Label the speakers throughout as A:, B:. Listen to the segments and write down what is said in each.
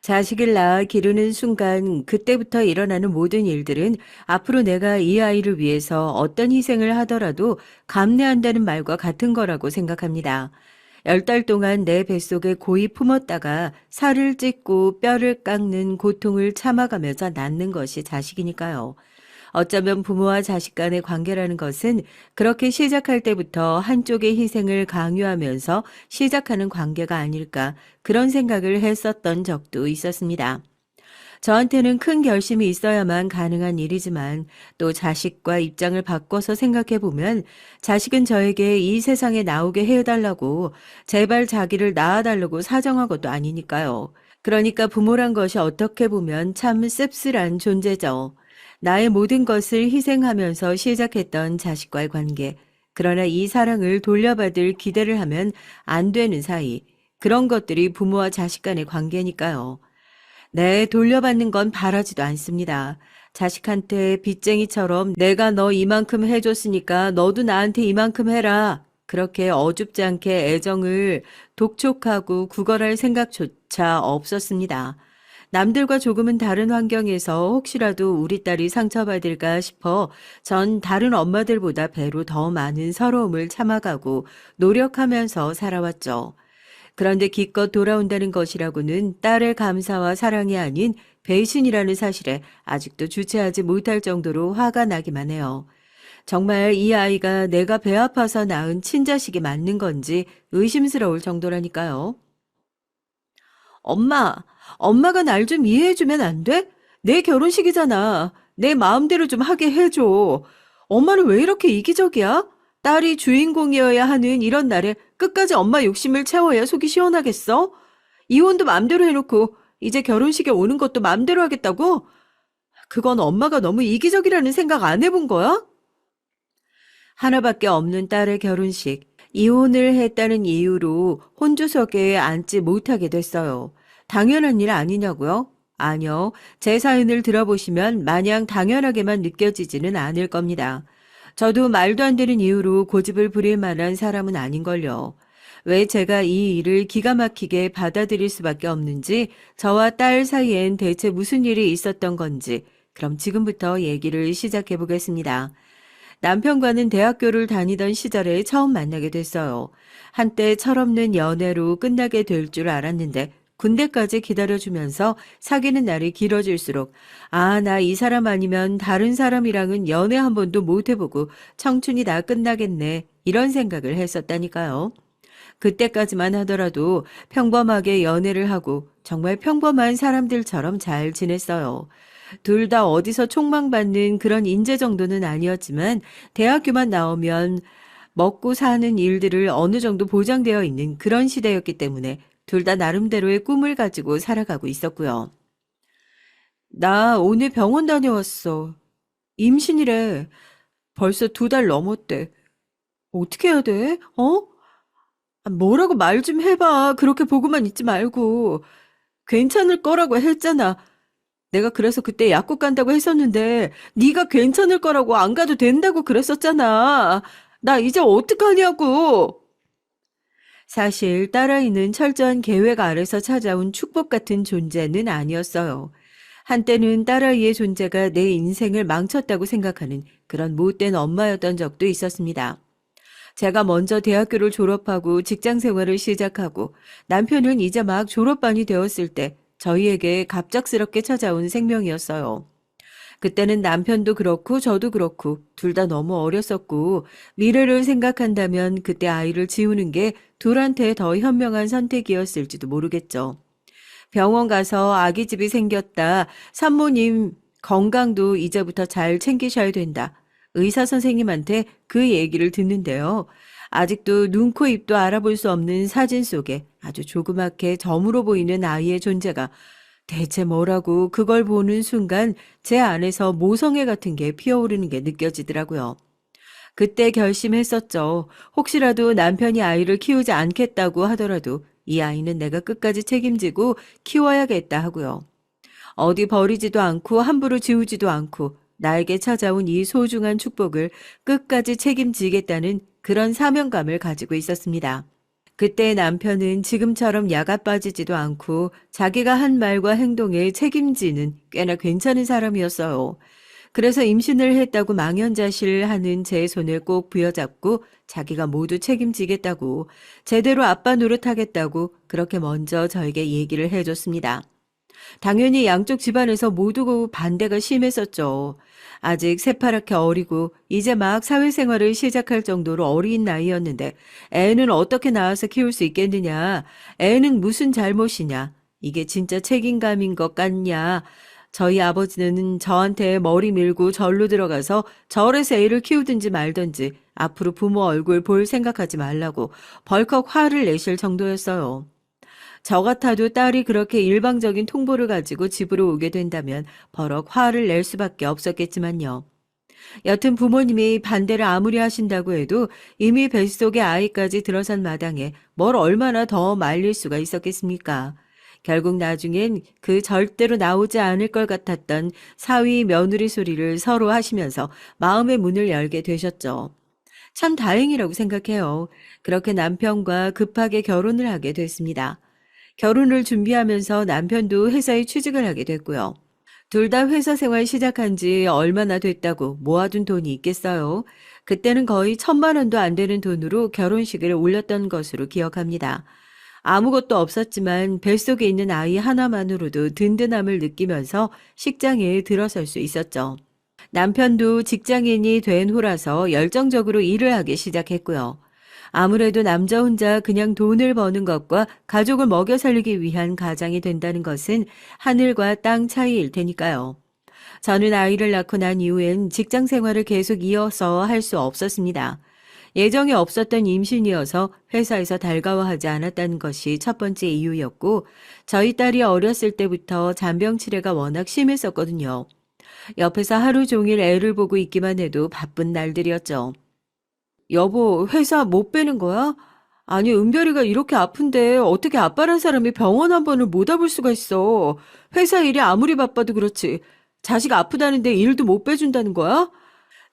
A: 자식을 낳아 기르는 순간 그때부터 일어나는 모든 일들은 앞으로 내가 이 아이를 위해서 어떤 희생을 하더라도 감내한다는 말과 같은 거라고 생각합니다. 10달 동안 내 뱃속에 고이 품었다가 살을 찢고 뼈를 깎는 고통을 참아가면서 낳는 것이 자식이니까요. 어쩌면 부모와 자식 간의 관계라는 것은 그렇게 시작할 때부터 한쪽의 희생을 강요하면서 시작하는 관계가 아닐까 그런 생각을 했었던 적도 있었습니다. 저한테는 큰 결심이 있어야만 가능한 일이지만 또 자식과 입장을 바꿔서 생각해 보면 자식은 저에게 이 세상에 나오게 해달라고 제발 자기를 낳아달라고 사정한 것도 아니니까요. 그러니까 부모란 것이 어떻게 보면 참 씁쓸한 존재죠. 나의 모든 것을 희생하면서 시작했던 자식과의 관계. 그러나 이 사랑을 돌려받을 기대를 하면 안 되는 사이. 그런 것들이 부모와 자식 간의 관계니까요. 네, 돌려받는 건 바라지도 않습니다. 자식한테 빚쟁이처럼 내가 너 이만큼 해줬으니까 너도 나한테 이만큼 해라. 그렇게 어줍지 않게 애정을 독촉하고 구걸할 생각조차 없었습니다. 남들과 조금은 다른 환경에서 혹시라도 우리 딸이 상처받을까 싶어 전 다른 엄마들보다 배로 더 많은 서러움을 참아가고 노력하면서 살아왔죠. 그런데 기껏 돌아온다는 것이라고는 딸의 감사와 사랑이 아닌 배신이라는 사실에 아직도 주체하지 못할 정도로 화가 나기만 해요. 정말 이 아이가 내가 배 아파서 낳은 친자식이 맞는 건지 의심스러울 정도라니까요. 엄마, 엄마가 날 좀 이해해주면 안 돼? 내 결혼식이잖아. 내 마음대로 좀 하게 해줘. 엄마는 왜 이렇게 이기적이야? 딸이 주인공이어야 하는 이런 날에 끝까지 엄마 욕심을 채워야 속이 시원하겠어? 이혼도 맘대로 해놓고 이제 결혼식에 오는 것도 맘대로 하겠다고? 그건 엄마가 너무 이기적이라는 생각 안 해본 거야? 하나밖에 없는 딸의 결혼식. 이혼을 했다는 이유로 혼주석에 앉지 못하게 됐어요. 당연한 일 아니냐고요? 아니요. 제 사연을 들어보시면 마냥 당연하게만 느껴지지는 않을 겁니다. 저도 말도 안 되는 이유로 고집을 부릴 만한 사람은 아닌걸요. 왜 제가 이 일을 기가 막히게 받아들일 수밖에 없는지, 저와 딸 사이엔 대체 무슨 일이 있었던 건지, 그럼 지금부터 얘기를 시작해 보겠습니다. 남편과는 대학교를 다니던 시절에 처음 만나게 됐어요. 한때 철없는 연애로 끝나게 될 줄 알았는데 군대까지 기다려주면서 사귀는 날이 길어질수록 아, 나 이 사람 아니면 다른 사람이랑은 연애 한 번도 못 해보고 청춘이 다 끝나겠네. 이런 생각을 했었다니까요. 그때까지만 하더라도 평범하게 연애를 하고 정말 평범한 사람들처럼 잘 지냈어요. 둘 다 어디서 촉망받는 그런 인재 정도는 아니었지만 대학교만 나오면 먹고 사는 일들을 어느 정도 보장되어 있는 그런 시대였기 때문에 둘 다 나름대로의 꿈을 가지고 살아가고 있었고요. 나 오늘 병원 다녀왔어. 임신이래. 벌써 2달 넘었대. 어떻게 해야 돼? 어? 뭐라고 말 좀 해봐. 그렇게 보고만 있지 말고. 괜찮을 거라고 했잖아. 내가 그래서 그때 약국 간다고 했었는데 네가 괜찮을 거라고 안 가도 된다고 그랬었잖아. 나 이제 어떡하냐고. 사실 딸아이는 철저한 계획 아래서 찾아온 축복 같은 존재는 아니었어요. 한때는 딸아이의 존재가 내 인생을 망쳤다고 생각하는 그런 못된 엄마였던 적도 있었습니다. 제가 먼저 대학교를 졸업하고 직장 생활을 시작하고 남편은 이제 막 졸업반이 되었을 때 저희에게 갑작스럽게 찾아온 생명이었어요. 그때는 남편도 그렇고 저도 그렇고 둘 다 너무 어렸었고 미래를 생각한다면 그때 아이를 지우는 게 둘한테 더 현명한 선택이었을지도 모르겠죠. 병원 가서 아기집이 생겼다. 산모님 건강도 이제부터 잘 챙기셔야 된다. 의사 선생님한테 그 얘기를 듣는데요. 아직도 눈, 코, 입도 알아볼 수 없는 사진 속에 아주 조그맣게 점으로 보이는 아이의 존재가 대체 뭐라고 그걸 보는 순간 제 안에서 모성애 같은 게 피어오르는 게 느껴지더라고요. 그때 결심했었죠. 혹시라도 남편이 아이를 키우지 않겠다고 하더라도 이 아이는 내가 끝까지 책임지고 키워야겠다 하고요. 어디 버리지도 않고 함부로 지우지도 않고 나에게 찾아온 이 소중한 축복을 끝까지 책임지겠다는 그런 사명감을 가지고 있었습니다. 그때 남편은 지금처럼 야가 빠지지도 않고 자기가 한 말과 행동에 책임지는 꽤나 괜찮은 사람이었어요. 그래서 임신을 했다고 망연자실하는 제 손을 꼭 부여잡고 자기가 모두 책임지겠다고 제대로 아빠 노릇하겠다고 그렇게 먼저 저에게 얘기를 해줬습니다. 당연히 양쪽 집안에서 모두 반대가 심했었죠. 아직 새파랗게 어리고 이제 막 사회생활을 시작할 정도로 어린 나이였는데 애는 어떻게 낳아서 키울 수 있겠느냐. 애는 무슨 잘못이냐. 이게 진짜 책임감인 것 같냐. 저희 아버지는 저한테 머리 밀고 절로 들어가서 절에서 애를 키우든지 말든지 앞으로 부모 얼굴 볼 생각하지 말라고 벌컥 화를 내실 정도였어요. 저 같아도 딸이 그렇게 일방적인 통보를 가지고 집으로 오게 된다면 버럭 화를 낼 수밖에 없었겠지만요. 여튼 부모님이 반대를 아무리 하신다고 해도 이미 뱃속에 아이까지 들어선 마당에 뭘 얼마나 더 말릴 수가 있었겠습니까? 결국 나중엔 그 절대로 나오지 않을 것 같았던 사위 며느리 소리를 서로 하시면서 마음의 문을 열게 되셨죠. 참 다행이라고 생각해요. 그렇게 남편과 급하게 결혼을 하게 됐습니다. 결혼을 준비하면서 남편도 회사에 취직을 하게 됐고요. 둘 다 회사 생활 시작한 지 얼마나 됐다고 모아둔 돈이 있겠어요. 그때는 거의 1,000만 원도 안 되는 돈으로 결혼식을 올렸던 것으로 기억합니다. 아무것도 없었지만 뱃속에 있는 아이 하나만으로도 든든함을 느끼면서 식장에 들어설 수 있었죠. 남편도 직장인이 된 후라서 열정적으로 일을 하기 시작했고요. 아무래도 남자 혼자 그냥 돈을 버는 것과 가족을 먹여 살리기 위한 가장이 된다는 것은 하늘과 땅 차이일 테니까요. 저는 아이를 낳고 난 이후엔 직장 생활을 계속 이어서 할 수 없었습니다. 예정에 없었던 임신이어서 회사에서 달가워하지 않았다는 것이 첫 번째 이유였고, 저희 딸이 어렸을 때부터 잔병 치레가 워낙 심했었거든요. 옆에서 하루 종일 애를 보고 있기만 해도 바쁜 날들이었죠. 여보, 회사 못 빼는 거야? 아니, 은별이가 이렇게 아픈데 어떻게 아빠란 사람이 병원 한 번을 못 와볼 수가 있어. 회사 일이 아무리 바빠도 그렇지. 자식 아프다는데 일도 못 빼준다는 거야?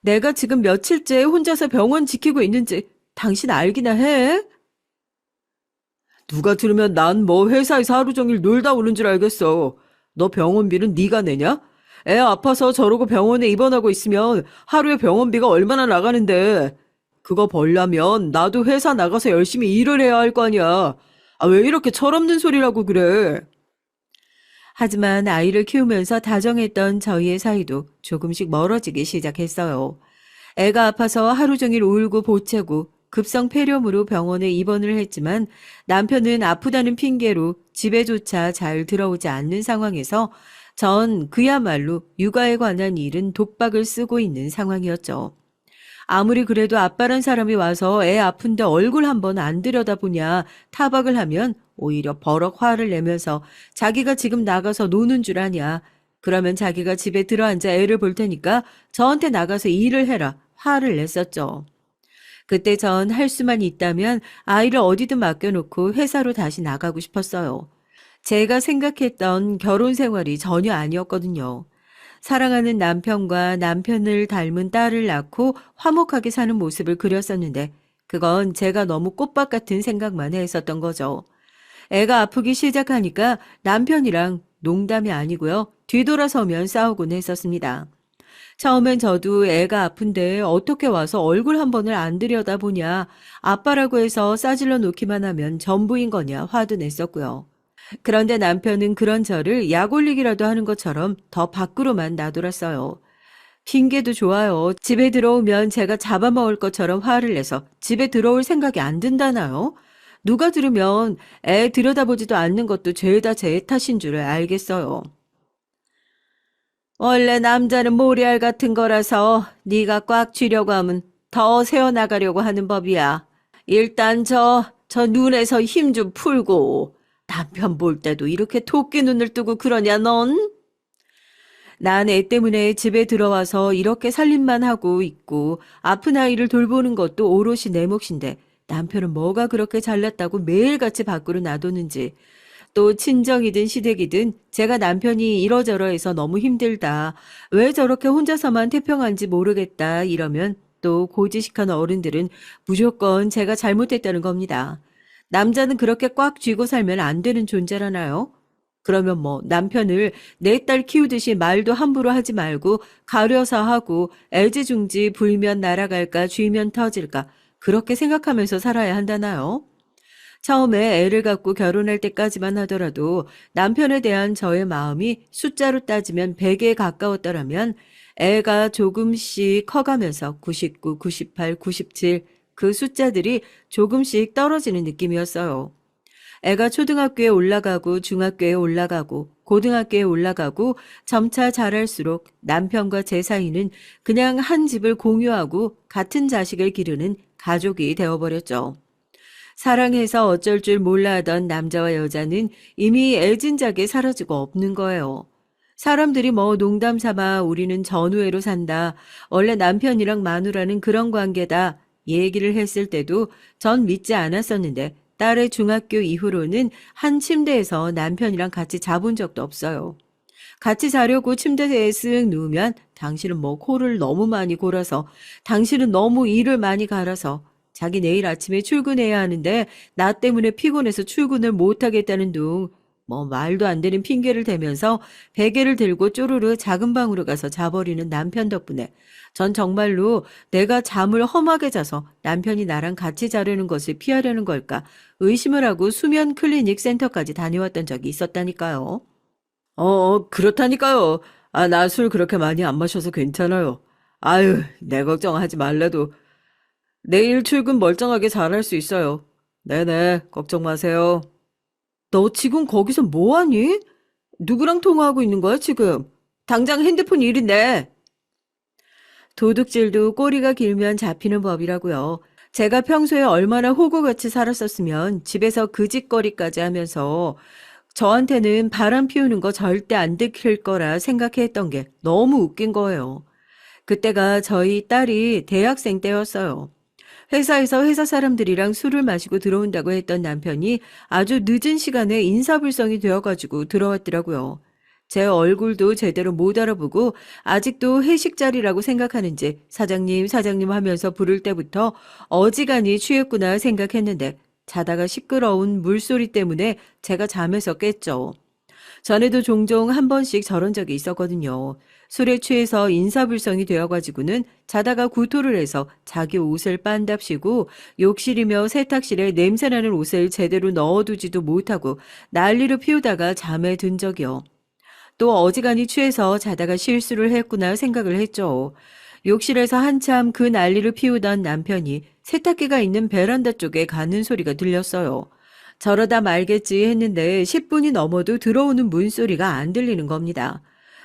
A: 내가 지금 며칠째 혼자서 병원 지키고 있는지 당신 알기나 해? 누가 들으면 난 뭐 회사에서 하루 종일 놀다 오는 줄 알겠어. 너 병원비는 네가 내냐? 애 아파서 저러고 병원에 입원하고 있으면 하루에 병원비가 얼마나 나가는데. 그거 벌려면 나도 회사 나가서 열심히 일을 해야 할 거 아니야. 아, 왜 이렇게 철없는 소리라고 그래? 하지만 아이를 키우면서 다정했던 저희의 사이도 조금씩 멀어지기 시작했어요. 애가 아파서 하루 종일 울고 보채고 급성 폐렴으로 병원에 입원을 했지만 남편은 아프다는 핑계로 집에조차 잘 들어오지 않는 상황에서 전 그야말로 육아에 관한 일은 독박을 쓰고 있는 상황이었죠. 아무리 그래도 아빠란 사람이 와서 애 아픈데 얼굴 한번 안 들여다보냐 타박을 하면 오히려 버럭 화를 내면서 자기가 지금 나가서 노는 줄 아냐. 그러면 자기가 집에 들어앉아 애를 볼 테니까 저한테 나가서 일을 해라. 화를 냈었죠. 그때 전 할 수만 있다면 아이를 어디든 맡겨놓고 회사로 다시 나가고 싶었어요. 제가 생각했던 결혼 생활이 전혀 아니었거든요. 사랑하는 남편과 남편을 닮은 딸을 낳고 화목하게 사는 모습을 그렸었는데 그건 제가 너무 꽃밭 같은 생각만 했었던 거죠. 애가 아프기 시작하니까 남편이랑 농담이 아니고요. 뒤돌아서면 싸우곤 했었습니다. 처음엔 저도 애가 아픈데 어떻게 와서 얼굴 한 번을 안 들여다보냐, 아빠라고 해서 싸질러 놓기만 하면 전부인 거냐 화도 냈었고요. 그런데 남편은 그런 저를 약 올리기라도 하는 것처럼 더 밖으로만 놔돌았어요. 핑계도 좋아요. 집에 들어오면 제가 잡아먹을 것처럼 화를 내서 집에 들어올 생각이 안 든다나요? 누가 들으면 애 들여다보지도 않는 것도 죄다 제 탓인 줄 알겠어요. 원래 남자는 모래알 같은 거라서 네가 꽉 쥐려고 하면 더 새어나가려고 하는 법이야. 일단 저 눈에서 힘 좀 풀고. 남편 볼 때도 이렇게 토끼 눈을 뜨고 그러냐 넌? 난 애 때문에 집에 들어와서 이렇게 살림만 하고 있고 아픈 아이를 돌보는 것도 오롯이 내 몫인데 남편은 뭐가 그렇게 잘났다고 매일같이 밖으로 놔두는지 또 친정이든 시댁이든 제가 남편이 이러저러해서 너무 힘들다. 왜 저렇게 혼자서만 태평한지 모르겠다 이러면 또 고지식한 어른들은 무조건 제가 잘못했다는 겁니다. 남자는 그렇게 꽉 쥐고 살면 안 되는 존재라나요? 그러면 뭐 남편을 내 딸 키우듯이 말도 함부로 하지 말고 가려서 하고 애지중지 불면 날아갈까 쥐면 터질까 그렇게 생각하면서 살아야 한다나요? 처음에 애를 갖고 결혼할 때까지만 하더라도 남편에 대한 저의 마음이 숫자로 따지면 100에 가까웠더라면 애가 조금씩 커가면서 99, 98, 97 그 숫자들이 조금씩 떨어지는 느낌이었어요. 애가 초등학교에 올라가고 중학교에 올라가고 고등학교에 올라가고 점차 자랄수록 남편과 제 사이는 그냥 한 집을 공유하고 같은 자식을 기르는 가족이 되어버렸죠. 사랑해서 어쩔 줄 몰라 하던 남자와 여자는 이미 애진작에 사라지고 없는 거예요. 사람들이 뭐 농담 삼아 우리는 전우애로 산다. 원래 남편이랑 마누라는 그런 관계다. 얘기를 했을 때도 전 믿지 않았었는데 딸의 중학교 이후로는 한 침대에서 남편이랑 같이 자본 적도 없어요. 같이 자려고 침대에 쓱 누우면 당신은 뭐 코를 너무 많이 골아서 당신은 너무 이를 많이 갈아서 자기 내일 아침에 출근해야 하는데 나 때문에 피곤해서 출근을 못하겠다는 둥 뭐 말도 안 되는 핑계를 대면서 베개를 들고 쪼르르 작은 방으로 가서 자버리는 남편 덕분에 전 정말로 내가 잠을 험하게 자서 남편이 나랑 같이 자려는 것을 피하려는 걸까 의심을 하고 수면 클리닉 센터까지 다녀왔던 적이 있었다니까요. 그렇다니까요. 아, 나 술 그렇게 많이 안 마셔서 괜찮아요. 아유, 내 걱정하지 말래도 내일 출근 멀쩡하게 잘할 수 있어요. 네네, 걱정 마세요. 너 지금 거기서 뭐 하니? 누구랑 통화하고 있는 거야, 지금? 당장 핸드폰 일인데. 도둑질도 꼬리가 길면 잡히는 법이라고요. 제가 평소에 얼마나 호구같이 살았었으면 집에서 그 짓거리까지 하면서 저한테는 바람 피우는 거 절대 안 들킬 거라 생각했던 게 너무 웃긴 거예요. 그때가 저희 딸이 대학생 때였어요. 회사에서 회사 사람들이랑 술을 마시고 들어온다고 했던 남편이 아주 늦은 시간에 인사불성이 되어가지고 들어왔더라고요. 제 얼굴도 제대로 못 알아보고 아직도 회식 자리라고 생각하는지 사장님, 사장님 하면서 부를 때부터 어지간히 취했구나 생각했는데 자다가 시끄러운 물소리 때문에 제가 잠에서 깼죠. 전에도 종종 한 번씩 저런 적이 있었거든요. 술에 취해서 인사불성이 되어가지고는 자다가 구토를 해서 자기 옷을 빤답시고 욕실이며 세탁실에 냄새나는 옷을 제대로 넣어두지도 못하고 난리를 피우다가 잠에 든 적이요. 또 어지간히 취해서 자다가 실수를 했구나 생각을 했죠. 욕실에서 한참 그 난리를 피우던 남편이 세탁기가 있는 베란다 쪽에 가는 소리가 들렸어요. 저러다 말겠지 했는데 10분이 넘어도 들어오는 문소리가 안 들리는 겁니다.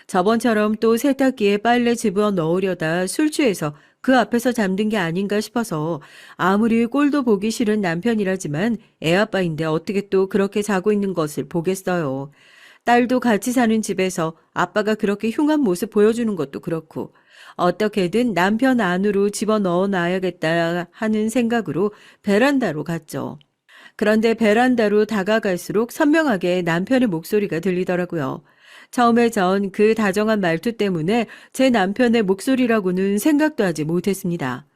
A: 저번처럼 또 세탁기에 빨래 집어 넣으려다 술 취해서 그 앞에서 잠든 게 아닌가 싶어서 아무리 꼴도 보기 싫은 남편이라지만 애아빠인데 어떻게 또 그렇게 자고 있는 것을 보겠어요. 딸도 같이 사는 집에서 아빠가 그렇게 흉한 모습 보여주는 것도 그렇고 어떻게든 남편 안으로 집어넣어 놔야겠다 하는 생각으로 베란다로 갔죠. 그런데 베란다로 다가갈수록 선명하게 남편의 목소리가 들리더라고요. 처음에 전 그 다정한 말투 때문에 제 남편의 목소리라고는 생각도 하지 못했습니다.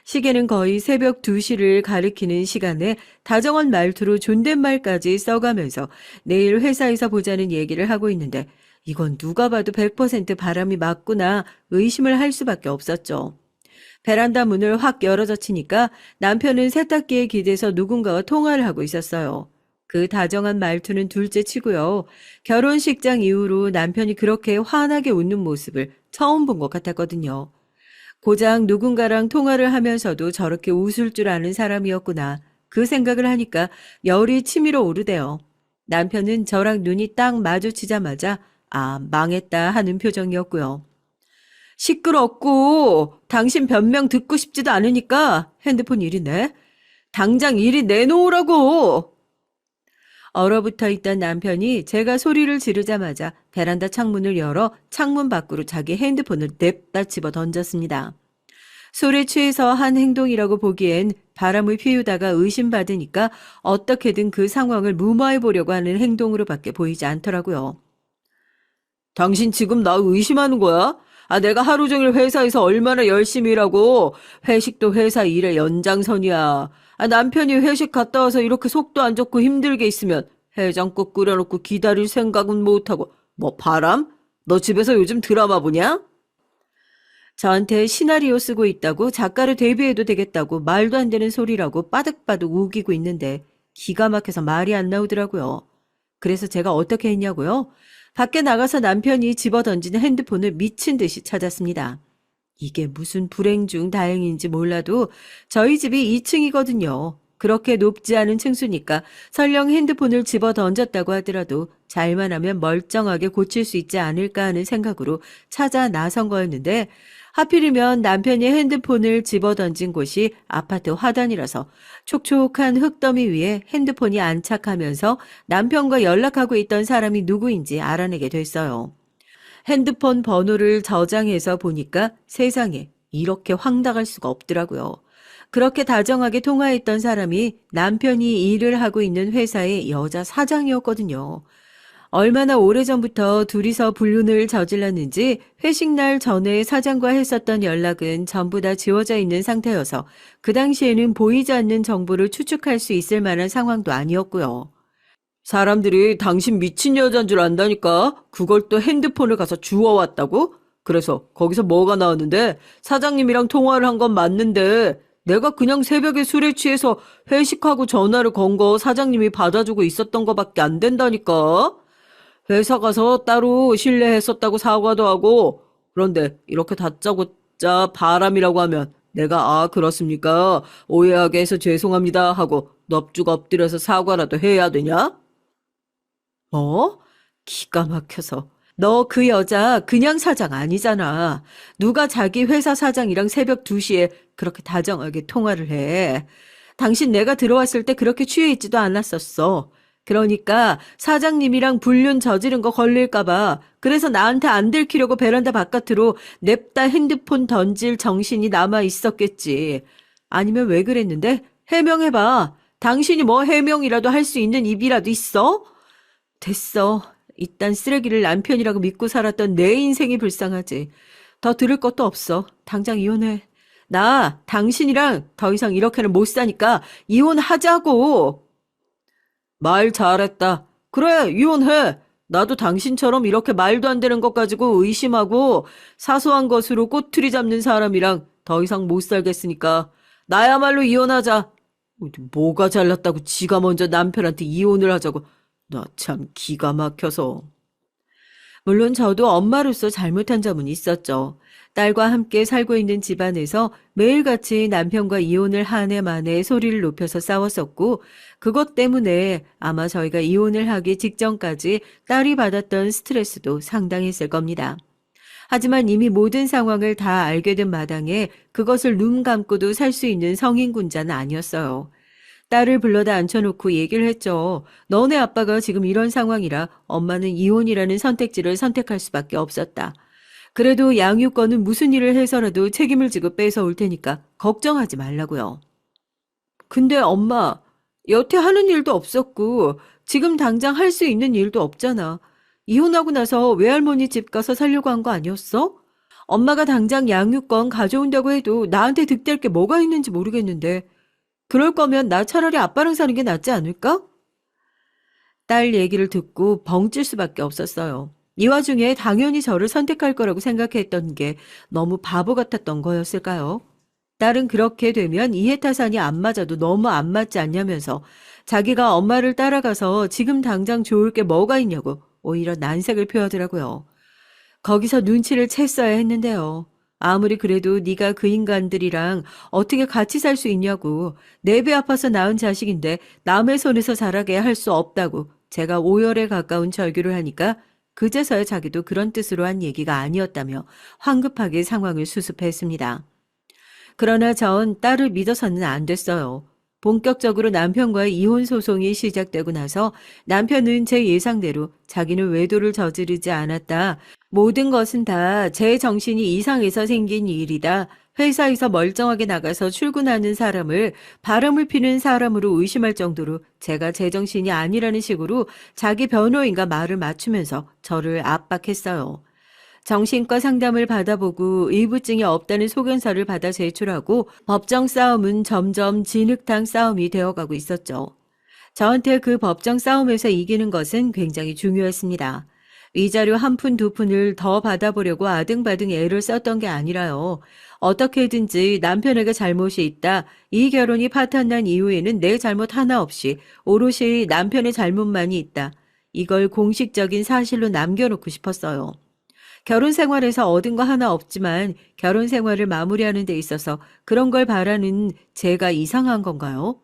A: 시계는 거의 새벽 2시를 가리키는 시간에 다정한 말투로 존댓말까지 써가면서 내일 회사에서 보자는 얘기를 하고 있는데 이건 누가 봐도 100% 바람이 맞구나 의심을 할 수밖에 없었죠. 베란다 문을 확 열어젖히니까 남편은 세탁기에 기대서 누군가와 통화를 하고 있었어요. 그 다정한 말투는 둘째 치고요. 결혼식장 이후로 남편이 그렇게 환하게 웃는 모습을 처음 본 것 같았거든요. 고작 누군가랑 통화를 하면서도 저렇게 웃을 줄 아는 사람이었구나. 그 생각을 하니까 열이 치밀어 오르대요. 남편은 저랑 눈이 딱 마주치자마자 아, 망했다 하는 표정이었고요. 시끄럽고 당신 변명 듣고 싶지도 않으니까 핸드폰 일이네. 당장 일이 내놓으라고. 얼어붙어 있던 남편이 제가 소리를 지르자마자 베란다 창문을 열어 창문 밖으로 자기 핸드폰을 냅다 집어 던졌습니다. 술에 취해서 한 행동이라고 보기엔 바람을 피우다가 의심받으니까 어떻게든 그 상황을 무마해 보려고 하는 행동으로밖에 보이지 않더라고요. 당신 지금 나 의심하는 거야? 아, 내가 하루 종일 회사에서 얼마나 열심히 일하고 회식도 회사 일의 연장선이야. 남편이 회식 갔다 와서 이렇게 속도 안 좋고 힘들게 있으면 해장국 끓여놓고 기다릴 생각은 못하고 뭐 바람? 너 집에서 요즘 드라마 보냐? 저한테 시나리오 쓰고 있다고 작가로 데뷔해도 되겠다고 말도 안 되는 소리라고 빠득빠득 우기고 있는데 기가 막혀서 말이 안 나오더라고요. 그래서 제가 어떻게 했냐고요? 밖에 나가서 남편이 집어던진 핸드폰을 미친 듯이 찾았습니다. 이게 무슨 불행 중 다행인지 몰라도 저희 집이 2층이거든요. 그렇게 높지 않은 층수니까 설령 핸드폰을 집어 던졌다고 하더라도 잘만 하면 멀쩡하게 고칠 수 있지 않을까 하는 생각으로 찾아 나선 거였는데 하필이면 남편이 핸드폰을 집어 던진 곳이 아파트 화단이라서 촉촉한 흙더미 위에 핸드폰이 안착하면서 남편과 연락하고 있던 사람이 누구인지 알아내게 됐어요. 핸드폰 번호를 저장해서 보니까 세상에 이렇게 황당할 수가 없더라고요. 그렇게 다정하게 통화했던 사람이 남편이 일을 하고 있는 회사의 여자 사장이었거든요. 얼마나 오래전부터 둘이서 불륜을 저질렀는지 회식날 전에 사장과 했었던 연락은 전부 다 지워져 있는 상태여서 그 당시에는 보이지 않는 정보를 추측할 수 있을 만한 상황도 아니었고요. 사람들이 당신 미친 여자인 줄 안다니까. 그걸 또 핸드폰을 가서 주워왔다고? 그래서 거기서 뭐가 나왔는데 사장님이랑 통화를 한 건 맞는데 내가 그냥 새벽에 술에 취해서 회식하고 전화를 건 거 사장님이 받아주고 있었던 거밖에 안 된다니까. 회사 가서 따로 실례했었다고 사과도 하고 그런데 이렇게 다짜고짜 바람이라고 하면 내가 그렇습니까? 오해하게 해서 죄송합니다 하고 넙죽 엎드려서 사과라도 해야 되냐? 뭐? 기가 막혀서. 너 그 여자 그냥 사장 아니잖아. 누가 자기 회사 사장이랑 새벽 2시에 그렇게 다정하게 통화를 해. 당신 내가 들어왔을 때 그렇게 취해 있지도 않았었어. 그러니까 사장님이랑 불륜 저지른 거 걸릴까봐 그래서 나한테 안 들키려고 베란다 바깥으로 냅다 핸드폰 던질 정신이 남아 있었겠지. 아니면 왜 그랬는데? 해명해봐. 당신이 뭐 해명이라도 할 수 있는 입이라도 있어? 됐어. 이딴 쓰레기를 남편이라고 믿고 살았던 내 인생이 불쌍하지. 더 들을 것도 없어. 당장 이혼해. 나 당신이랑 더 이상 이렇게는 못 사니까 이혼하자고. 말 잘했다. 그래, 이혼해. 나도 당신처럼 이렇게 말도 안 되는 것 가지고 의심하고 사소한 것으로 꼬투리 잡는 사람이랑 더 이상 못 살겠으니까 나야말로 이혼하자. 뭐가 잘났다고 지가 먼저 남편한테 이혼을 하자고. 나 참 기가 막혀서. 물론 저도 엄마로서 잘못한 점은 있었죠. 딸과 함께 살고 있는 집안에서 매일같이 남편과 이혼을 한 해 만에 소리를 높여서 싸웠었고 그것 때문에 아마 저희가 이혼을 하기 직전까지 딸이 받았던 스트레스도 상당했을 겁니다. 하지만 이미 모든 상황을 다 알게 된 마당에 그것을 눈 감고도 살 수 있는 성인군자는 아니었어요. 딸을 불러다 앉혀놓고 얘기를 했죠. 너네 아빠가 지금 이런 상황이라 엄마는 이혼이라는 선택지를 선택할 수밖에 없었다. 그래도 양육권은 무슨 일을 해서라도 책임을 지고 뺏어올 테니까 걱정하지 말라고요. 근데 엄마, 여태 하는 일도 없었고 지금 당장 할 수 있는 일도 없잖아. 이혼하고 나서 외할머니 집 가서 살려고 한 거 아니었어? 엄마가 당장 양육권 가져온다고 해도 나한테 득될 게 뭐가 있는지 모르겠는데 그럴 거면 나 차라리 아빠랑 사는 게 낫지 않을까? 딸 얘기를 듣고 벙찔 수밖에 없었어요. 이 와중에 당연히 저를 선택할 거라고 생각했던 게 너무 바보 같았던 거였을까요? 딸은 그렇게 되면 이해타산이 안 맞아도 너무 안 맞지 않냐면서 자기가 엄마를 따라가서 지금 당장 좋을 게 뭐가 있냐고 오히려 난색을 표하더라고요. 거기서 눈치를 챘어야 했는데요. 아무리 그래도 네가 그 인간들이랑 어떻게 같이 살 수 있냐고 내 배 아파서 낳은 자식인데 남의 손에서 자라게 할 수 없다고 제가 오열에 가까운 절규를 하니까 그제서야 자기도 그런 뜻으로 한 얘기가 아니었다며 황급하게 상황을 수습했습니다. 그러나 전 딸을 믿어서는 안 됐어요. 본격적으로 남편과의 이혼 소송이 시작되고 나서 남편은 제 예상대로 자기는 외도를 저지르지 않았다. 모든 것은 다 제 정신이 이상해서 생긴 일이다. 회사에서 멀쩡하게 나가서 출근하는 사람을 바람을 피는 사람으로 의심할 정도로 제가 제정신이 아니라는 식으로 자기 변호인과 말을 맞추면서 저를 압박했어요. 정신과 상담을 받아보고 의부증이 없다는 소견서를 받아 제출하고 법정 싸움은 점점 진흙탕 싸움이 되어가고 있었죠. 저한테 그 법정 싸움에서 이기는 것은 굉장히 중요했습니다. 위자료 한 푼 두 푼을 더 받아보려고 아등바등 애를 썼던 게 아니라요. 어떻게든지 남편에게 잘못이 있다. 이 결혼이 파탄난 이후에는 내 잘못 하나 없이 오롯이 남편의 잘못만이 있다. 이걸 공식적인 사실로 남겨놓고 싶었어요. 결혼 생활에서 얻은 거 하나 없지만 결혼 생활을 마무리하는 데 있어서 그런 걸 바라는 제가 이상한 건가요?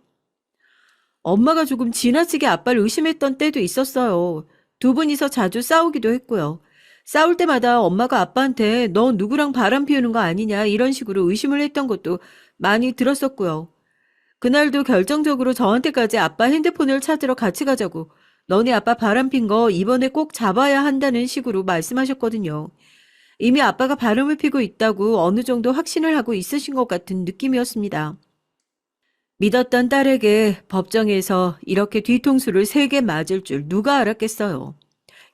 A: 엄마가 조금 지나치게 아빠를 의심했던 때도 있었어요. 두 분이서 자주 싸우기도 했고요. 싸울 때마다 엄마가 아빠한테 너 누구랑 바람 피우는 거 아니냐 이런 식으로 의심을 했던 것도 많이 들었었고요. 그날도 결정적으로 저한테까지 아빠 핸드폰을 찾으러 같이 가자고 너네 아빠 바람핀 거 이번에 꼭 잡아야 한다는 식으로 말씀하셨거든요. 이미 아빠가 바람을 피고 있다고 어느 정도 확신을 하고 있으신 것 같은 느낌이었습니다. 믿었던 딸에게 법정에서 이렇게 뒤통수를 3개 맞을 줄 누가 알았겠어요.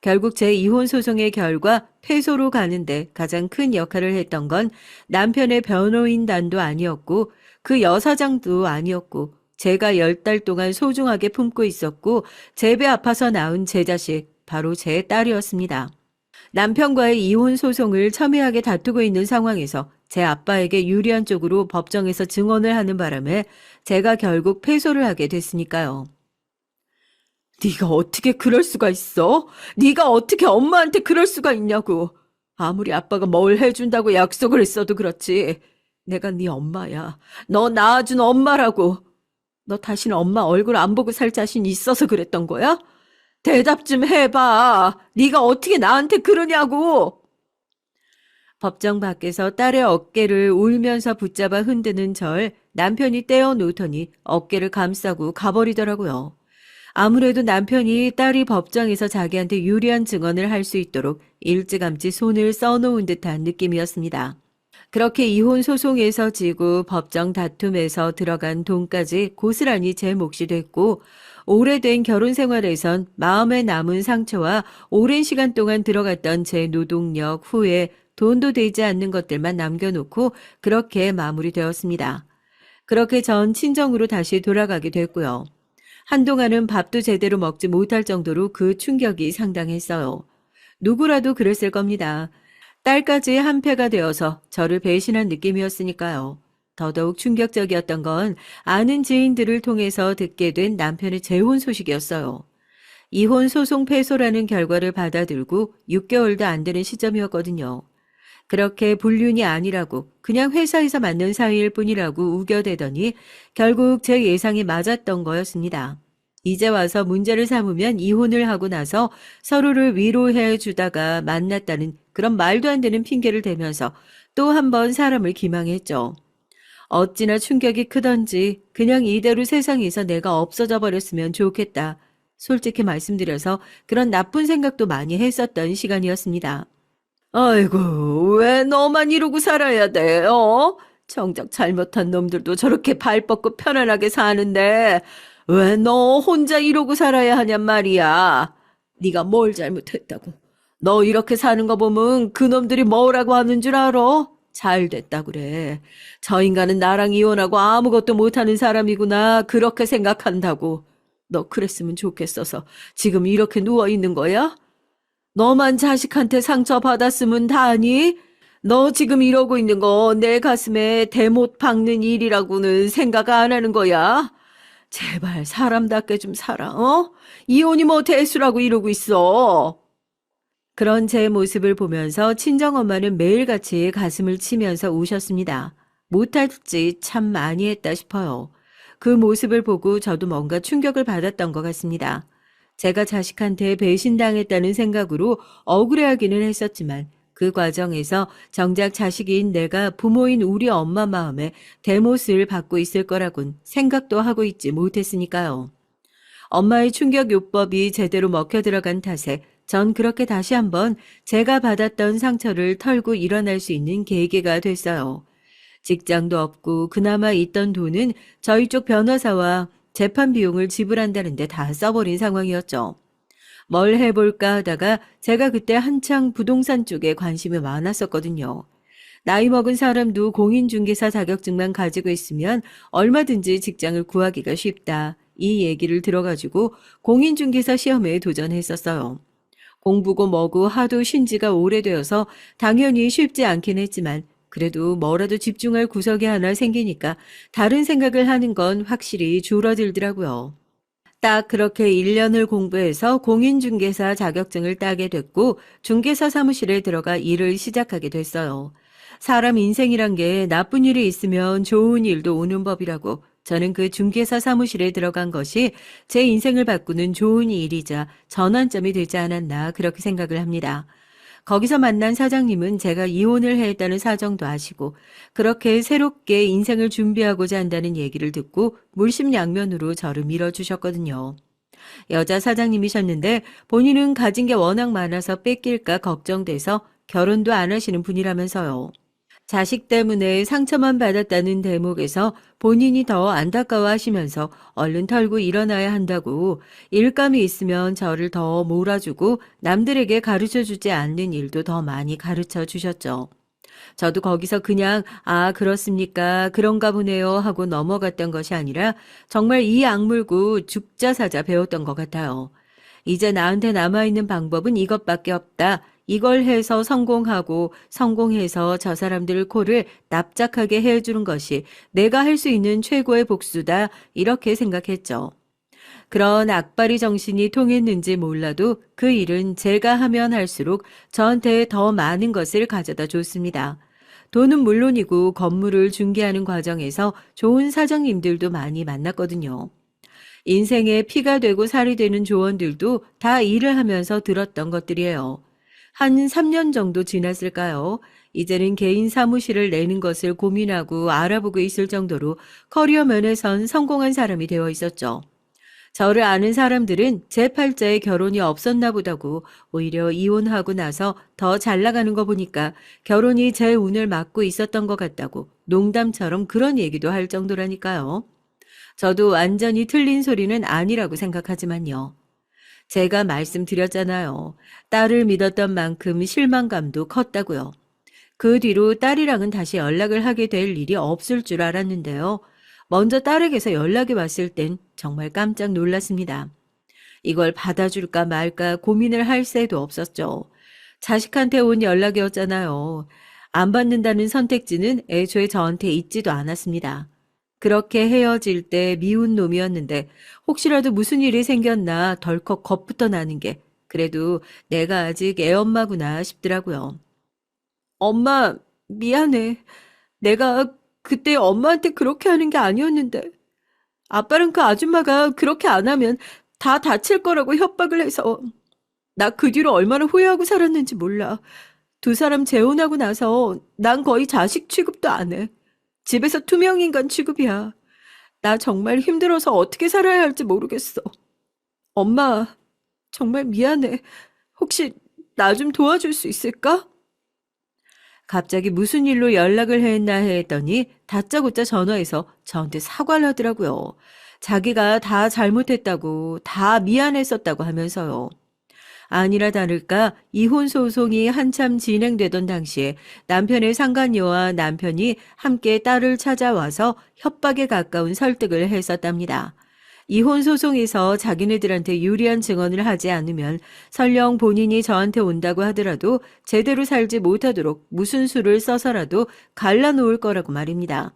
A: 결국 제 이혼 소송의 결과 패소로 가는데 가장 큰 역할을 했던 건 남편의 변호인단도 아니었고 그 여사장도 아니었고 제가 10달 동안 소중하게 품고 있었고 제 배 아파서 낳은 제 자식 바로 제 딸이었습니다. 남편과의 이혼 소송을 첨예하게 다투고 있는 상황에서 제 아빠에게 유리한 쪽으로 법정에서 증언을 하는 바람에 제가 결국 패소를 하게 됐으니까요. 네가 어떻게 그럴 수가 있어? 네가 어떻게 엄마한테 그럴 수가 있냐고. 아무리 아빠가 뭘 해준다고 약속을 했어도 그렇지. 내가 네 엄마야. 너 낳아준 엄마라고. 너 다시는 엄마 얼굴 안 보고 살 자신 있어서 그랬던 거야? 대답 좀 해봐. 네가 어떻게 나한테 그러냐고. 법정 밖에서 딸의 어깨를 울면서 붙잡아 흔드는 절 남편이 떼어놓더니 어깨를 감싸고 가버리더라고요. 아무래도 남편이 딸이 법정에서 자기한테 유리한 증언을 할 수 있도록 일찌감치 손을 써놓은 듯한 느낌이었습니다. 그렇게 이혼 소송에서 지고 법정 다툼에서 들어간 돈까지 고스란히 제 몫이 됐고 오래된 결혼 생활에선 마음에 남은 상처와 오랜 시간 동안 들어갔던 제 노동력 후에 돈도 되지 않는 것들만 남겨놓고 그렇게 마무리되었습니다. 그렇게 전 친정으로 다시 돌아가게 됐고요. 한동안은 밥도 제대로 먹지 못할 정도로 그 충격이 상당했어요. 누구라도 그랬을 겁니다. 딸까지 한패가 되어서 저를 배신한 느낌이었으니까요. 더더욱 충격적이었던 건 아는 지인들을 통해서 듣게 된 남편의 재혼 소식이었어요. 이혼 소송 패소라는 결과를 받아들고 6개월도 안 되는 시점이었거든요. 그렇게 불륜이 아니라고 그냥 회사에서 만난 사이일 뿐이라고 우겨대더니 결국 제 예상이 맞았던 거였습니다. 이제 와서 문제를 삼으면 이혼을 하고 나서 서로를 위로해 주다가 만났다는 그런 말도 안 되는 핑계를 대면서 또 한 번 사람을 기망했죠. 어찌나 충격이 크던지 그냥 이대로 세상에서 내가 없어져 버렸으면 좋겠다. 솔직히 말씀드려서 그런 나쁜 생각도 많이 했었던 시간이었습니다. 아이고, 왜 너만 이러고 살아야 돼, 어? 정작 잘못한 놈들도 저렇게 발 뻗고 편안하게 사는데 왜 너 혼자 이러고 살아야 하냔 말이야. 네가 뭘 잘못했다고. 너 이렇게 사는 거 보면 그놈들이 뭐라고 하는 줄 알아? 잘 됐다 그래. 저 인간은 나랑 이혼하고 아무것도 못하는 사람이구나. 그렇게 생각한다고. 너 그랬으면 좋겠어서 지금 이렇게 누워있는 거야? 너만 자식한테 상처받았으면 다니? 너 지금 이러고 있는 거 내 가슴에 대못 박는 일이라고는 생각 안 하는 거야? 제발 사람답게 좀 살아, 어? 이혼이 뭐 대수라고 이러고 있어. 그런 제 모습을 보면서 친정엄마는 매일같이 가슴을 치면서 우셨습니다. 못할 짓 참 많이 했다 싶어요. 그 모습을 보고 저도 뭔가 충격을 받았던 것 같습니다. 제가 자식한테 배신당했다는 생각으로 억울해하기는 했었지만 그 과정에서 정작 자식인 내가 부모인 우리 엄마 마음에 대못을 받고 있을 거라곤 생각도 하고 있지 못했으니까요. 엄마의 충격 요법이 제대로 먹혀 들어간 탓에 전 그렇게 다시 한번 제가 받았던 상처를 털고 일어날 수 있는 계기가 됐어요. 직장도 없고 그나마 있던 돈은 저희 쪽 변호사와 재판 비용을 지불한다는데 다 써버린 상황이었죠. 뭘 해볼까 하다가 제가 그때 한창 부동산 쪽에 관심이 많았었거든요. 나이 먹은 사람도 공인중개사 자격증만 가지고 있으면 얼마든지 직장을 구하기가 쉽다. 이 얘기를 들어가지고 공인중개사 시험에 도전했었어요. 공부고 뭐고 하도 쉰지가 오래되어서 당연히 쉽지 않긴 했지만 그래도 뭐라도 집중할 구석이 하나 생기니까 다른 생각을 하는 건 확실히 줄어들더라고요. 딱 그렇게 1년을 공부해서 공인중개사 자격증을 따게 됐고 중개사 사무실에 들어가 일을 시작하게 됐어요. 사람 인생이란 게 나쁜 일이 있으면 좋은 일도 오는 법이라고 저는 그 중개사 사무실에 들어간 것이 제 인생을 바꾸는 좋은 일이자 전환점이 되지 않았나 그렇게 생각을 합니다. 거기서 만난 사장님은 제가 이혼을 했다는 사정도 아시고 그렇게 새롭게 인생을 준비하고자 한다는 얘기를 듣고 물심양면으로 저를 밀어주셨거든요. 여자 사장님이셨는데 본인은 가진 게 워낙 많아서 뺏길까 걱정돼서 결혼도 안 하시는 분이라면서요. 자식 때문에 상처만 받았다는 대목에서 본인이 더 안타까워하시면서 얼른 털고 일어나야 한다고 일감이 있으면 저를 더 몰아주고 남들에게 가르쳐 주지 않는 일도 더 많이 가르쳐 주셨죠. 저도 거기서 그냥 아 그렇습니까 그런가 보네요 하고 넘어갔던 것이 아니라 정말 이 악물고 죽자 사자 배웠던 것 같아요. 이제 나한테 남아있는 방법은 이것밖에 없다. 이걸 해서 성공하고 성공해서 저 사람들 코를 납작하게 해주는 것이 내가 할 수 있는 최고의 복수다. 이렇게 생각했죠. 그런 악바리 정신이 통했는지 몰라도 그 일은 제가 하면 할수록 저한테 더 많은 것을 가져다 줬습니다. 돈은 물론이고 건물을 중개하는 과정에서 좋은 사장님들도 많이 만났거든요. 인생에 피가 되고 살이 되는 조언들도 다 일을 하면서 들었던 것들이에요. 한 3년 정도 지났을까요? 이제는 개인 사무실을 내는 것을 고민하고 알아보고 있을 정도로 커리어 면에선 성공한 사람이 되어 있었죠. 저를 아는 사람들은 제 팔자에 결혼이 없었나 보다고 오히려 이혼하고 나서 더 잘 나가는 거 보니까 결혼이 제 운을 막고 있었던 것 같다고 농담처럼 그런 얘기도 할 정도라니까요. 저도 완전히 틀린 소리는 아니라고 생각하지만요. 제가 말씀드렸잖아요. 딸을 믿었던 만큼 실망감도 컸다고요. 그 뒤로 딸이랑은 다시 연락을 하게 될 일이 없을 줄 알았는데요. 먼저 딸에게서 연락이 왔을 땐 정말 깜짝 놀랐습니다. 이걸 받아줄까 말까 고민을 할 새도 없었죠. 자식한테 온 연락이었잖아요. 안 받는다는 선택지는 애초에 저한테 있지도 않았습니다. 그렇게 헤어질 때 미운 놈이었는데 혹시라도 무슨 일이 생겼나 덜컥 겁부터 나는 게 그래도 내가 아직 애엄마구나 싶더라고요. 엄마, 미안해. 내가 그때 엄마한테 그렇게 하는 게 아니었는데 아빠랑 그 아줌마가 그렇게 안 하면 다 다칠 거라고 협박을 해서 나 그 뒤로 얼마나 후회하고 살았는지 몰라. 두 사람 재혼하고 나서 난 거의 자식 취급도 안 해. 집에서 투명인간 취급이야. 나 정말 힘들어서 어떻게 살아야 할지 모르겠어. 엄마, 정말 미안해. 혹시 나 좀 도와줄 수 있을까? 갑자기 무슨 일로 연락을 했나 했더니 다짜고짜 전화해서 저한테 사과를 하더라고요. 자기가 다 잘못했다고, 다 미안했었다고 하면서요. 아니라 다를까 이혼 소송이 한참 진행되던 당시에 남편의 상간녀와 남편이 함께 딸을 찾아와서 협박에 가까운 설득을 했었답니다. 이혼 소송에서 자기네들한테 유리한 증언을 하지 않으면 설령 본인이 저한테 온다고 하더라도 제대로 살지 못하도록 무슨 수를 써서라도 갈라놓을 거라고 말입니다.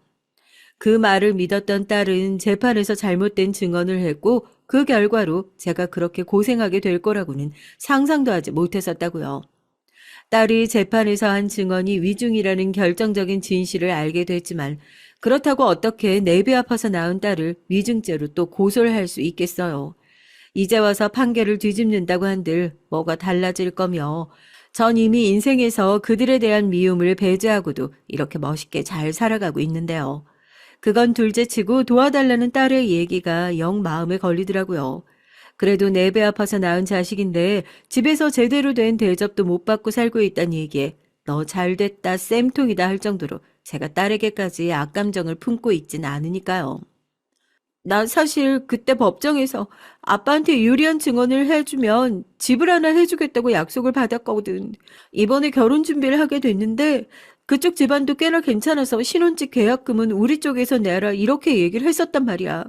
A: 그 말을 믿었던 딸은 재판에서 잘못된 증언을 했고 그 결과로 제가 그렇게 고생하게 될 거라고는 상상도 하지 못했었다고요. 딸이 재판에서 한 증언이 위중이라는 결정적인 진실을 알게 됐지만 그렇다고 어떻게 내 배 아파서 낳은 딸을 위중죄로 또 고소를 할 수 있겠어요. 이제 와서 판결을 뒤집는다고 한들 뭐가 달라질 거며 전 이미 인생에서 그들에 대한 미움을 배제하고도 이렇게 멋있게 잘 살아가고 있는데요. 그건 둘째치고 도와달라는 딸의 얘기가 영 마음에 걸리더라고요. 그래도 내 배 아파서 낳은 자식인데 집에서 제대로 된 대접도 못 받고 살고 있다는 얘기에 너 잘됐다 쌤통이다 할 정도로 제가 딸에게까지 악감정을 품고 있진 않으니까요. 나 사실 그때 법정에서 아빠한테 유리한 증언을 해주면 집을 하나 해주겠다고 약속을 받았거든. 이번에 결혼 준비를 하게 됐는데 그쪽 집안도 꽤나 괜찮아서 신혼집 계약금은 우리 쪽에서 내라 이렇게 얘기를 했었단 말이야.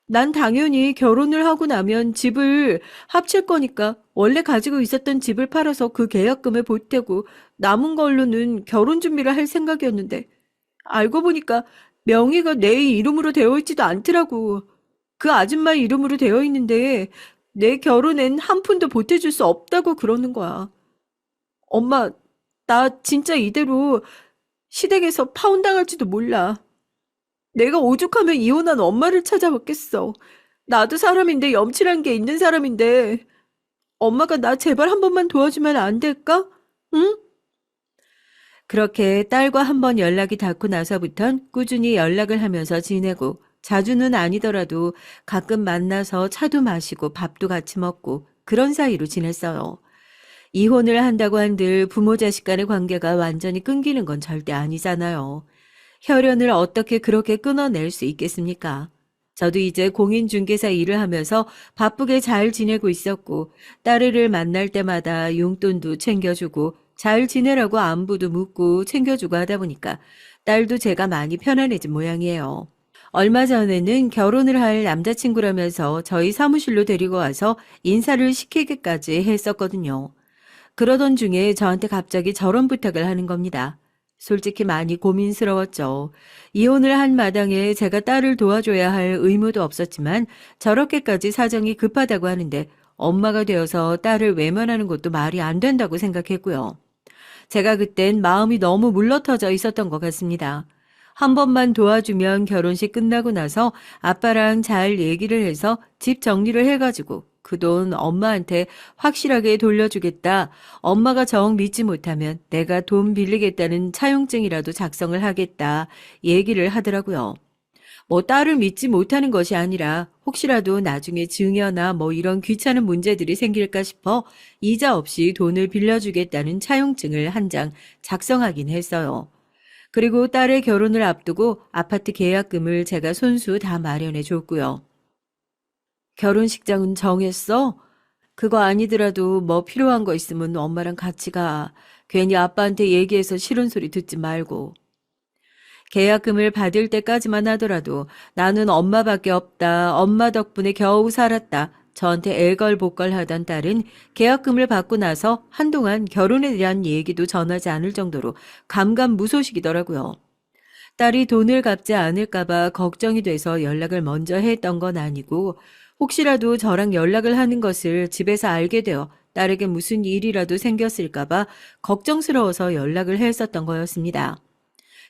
A: 난 당연히 결혼을 하고 나면 집을 합칠 거니까 원래 가지고 있었던 집을 팔아서 그 계약금을 보태고 남은 걸로는 결혼 준비를 할 생각이었는데 알고 보니까 명의가 내 이름으로 되어 있지도 않더라고. 그 아줌마 이름으로 되어 있는데 내 결혼엔 한 푼도 보태줄 수 없다고 그러는 거야. 엄마, 나 진짜 이대로 시댁에서 파혼당할지도 몰라. 내가 오죽하면 이혼한 엄마를 찾아봤겠어. 나도 사람인데 염치란 게 있는 사람인데 엄마가 나 제발 한 번만 도와주면 안 될까? 응? 그렇게 딸과 한 번 연락이 닿고 나서부턴 꾸준히 연락을 하면서 지내고 자주는 아니더라도 가끔 만나서 차도 마시고 밥도 같이 먹고 그런 사이로 지냈어요. 이혼을 한다고 한들 부모 자식 간의 관계가 완전히 끊기는 건 절대 아니잖아요. 혈연을 어떻게 그렇게 끊어낼 수 있겠습니까? 저도 이제 공인중개사 일을 하면서 바쁘게 잘 지내고 있었고 딸을 만날 때마다 용돈도 챙겨주고 잘 지내라고 안부도 묻고 챙겨주고 하다 보니까 딸도 제가 많이 편안해진 모양이에요. 얼마 전에는 결혼을 할 남자친구라면서 저희 사무실로 데리고 와서 인사를 시키기까지 했었거든요. 그러던 중에 저한테 갑자기 저런 부탁을 하는 겁니다. 솔직히 많이 고민스러웠죠. 이혼을 한 마당에 제가 딸을 도와줘야 할 의무도 없었지만 저렇게까지 사정이 급하다고 하는데 엄마가 되어서 딸을 외면하는 것도 말이 안 된다고 생각했고요. 제가 그땐 마음이 너무 물러터져 있었던 것 같습니다. 한 번만 도와주면 결혼식 끝나고 나서 아빠랑 잘 얘기를 해서 집 정리를 해가지고 그 돈 엄마한테 확실하게 돌려주겠다. 엄마가 정 믿지 못하면 내가 돈 빌리겠다는 차용증이라도 작성을 하겠다. 얘기를 하더라고요. 뭐 딸을 믿지 못하는 것이 아니라 혹시라도 나중에 증여나 뭐 이런 귀찮은 문제들이 생길까 싶어 이자 없이 돈을 빌려주겠다는 차용증을 한 장 작성하긴 했어요. 그리고 딸의 결혼을 앞두고 아파트 계약금을 제가 손수 다 마련해 줬고요. 결혼식장은 정했어? 그거 아니더라도 뭐 필요한 거 있으면 엄마랑 같이 가. 괜히 아빠한테 얘기해서 싫은 소리 듣지 말고. 계약금을 받을 때까지만 하더라도 나는 엄마밖에 없다. 엄마 덕분에 겨우 살았다. 저한테 애걸복걸 하던 딸은 계약금을 받고 나서 한동안 결혼에 대한 얘기도 전하지 않을 정도로 감감무소식이더라고요. 딸이 돈을 갚지 않을까봐 걱정이 돼서 연락을 먼저 했던 건 아니고 혹시라도 저랑 연락을 하는 것을 집에서 알게 되어 딸에게 무슨 일이라도 생겼을까봐 걱정스러워서 연락을 했었던 거였습니다.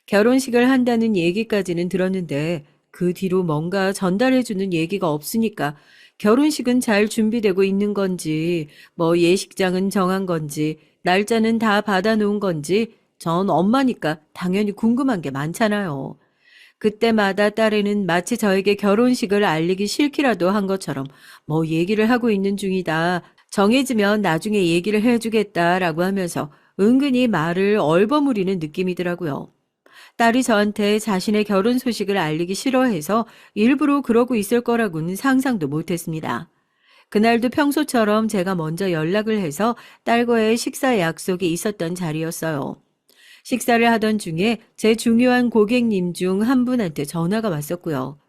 A: 결혼식을 한다는 얘기까지는 들었는데 그 뒤로 뭔가 전달해주는 얘기가 없으니까 결혼식은 잘 준비되고 있는 건지, 뭐 예식장은 정한 건지, 날짜는 다 받아놓은 건지, 전 엄마니까 당연히 궁금한 게 많잖아요. 그때마다 딸애는 마치 저에게 결혼식을 알리기 싫기라도 한 것처럼 뭐 얘기를 하고 있는 중이다. 정해지면 나중에 얘기를 해주겠다라고 하면서 은근히 말을 얼버무리는 느낌이더라고요. 딸이 저한테 자신의 결혼 소식을 알리기 싫어해서 일부러 그러고 있을 거라고는 상상도 못했습니다. 그날도 평소처럼 제가 먼저 연락을 해서 딸과의 식사 약속이 있었던 자리였어요. 식사를 하던 중에 제 중요한 고객님 중 한 분한테 전화가 왔었고요.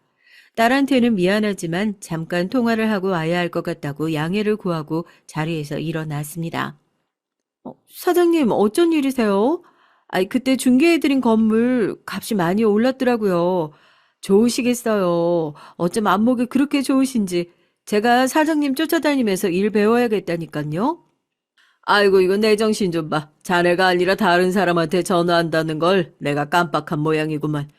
A: 딸한테는 미안하지만 잠깐 통화를 하고 와야 할 것 같다고 양해를 구하고 자리에서 일어났습니다. 사장님, 어쩐 일이세요? 그때 중개해드린 건물 값이 많이 올랐더라고요. 좋으시겠어요. 어쩜 안목이 그렇게 좋으신지. 제가 사장님 쫓아다니면서 일 배워야겠다니까요. 아이고, 이거 내 정신 좀 봐. 자네가 아니라 다른 사람한테 전화한다는 걸 내가 깜빡한 모양이구만.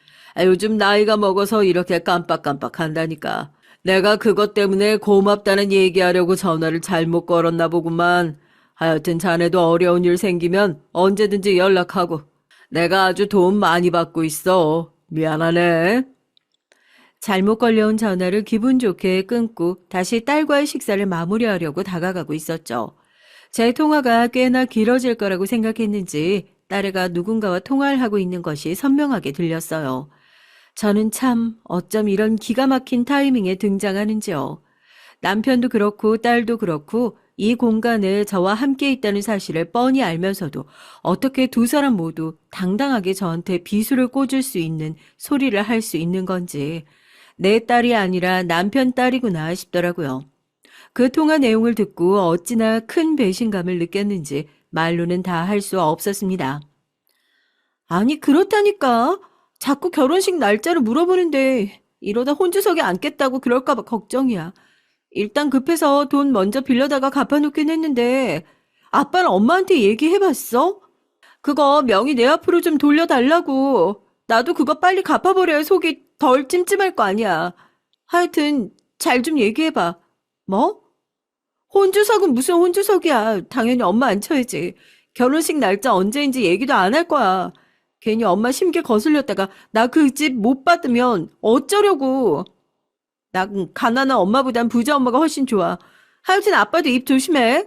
A: 요즘 나이가 먹어서 이렇게 깜빡깜빡 한다니까. 내가 그것 때문에 고맙다는 얘기하려고 전화를 잘못 걸었나 보구만. 하여튼 자네도 어려운 일 생기면 언제든지 연락하고. 내가 아주 도움 많이 받고 있어. 미안하네. 잘못 걸려온 전화를 기분 좋게 끊고 다시 딸과의 식사를 마무리하려고 다가가고 있었죠. 제 통화가 꽤나 길어질 거라고 생각했는지 딸애가 누군가와 통화를 하고 있는 것이 선명하게 들렸어요. 저는 참 어쩜 이런 기가 막힌 타이밍에 등장하는지요. 남편도 그렇고 딸도 그렇고 이 공간에 저와 함께 있다는 사실을 뻔히 알면서도 어떻게 두 사람 모두 당당하게 저한테 비수를 꽂을 수 있는 소리를 할 수 있는 건지 내 딸이 아니라 남편 딸이구나 싶더라고요. 그 통화 내용을 듣고 어찌나 큰 배신감을 느꼈는지 말로는 다 할 수 없었습니다. 아니, 그렇다니까. 자꾸 결혼식 날짜를 물어보는데 이러다 혼주석에 앉겠다고 그럴까봐 걱정이야. 일단 급해서 돈 먼저 빌려다가 갚아놓긴 했는데 아빠는 엄마한테 얘기해봤어? 그거 명의 내 앞으로 좀 돌려달라고. 나도 그거 빨리 갚아버려야 속이 덜 찜찜할 거 아니야. 하여튼 잘 좀 얘기해봐. 뭐? 혼주석은 무슨 혼주석이야. 당연히 엄마 앉혀야지. 결혼식 날짜 언제인지 얘기도 안 할 거야. 괜히 엄마 심기 거슬렸다가 나 그 집 못 받으면 어쩌려고. 난 가난한 엄마보단 부자 엄마가 훨씬 좋아. 하여튼 아빠도 입 조심해.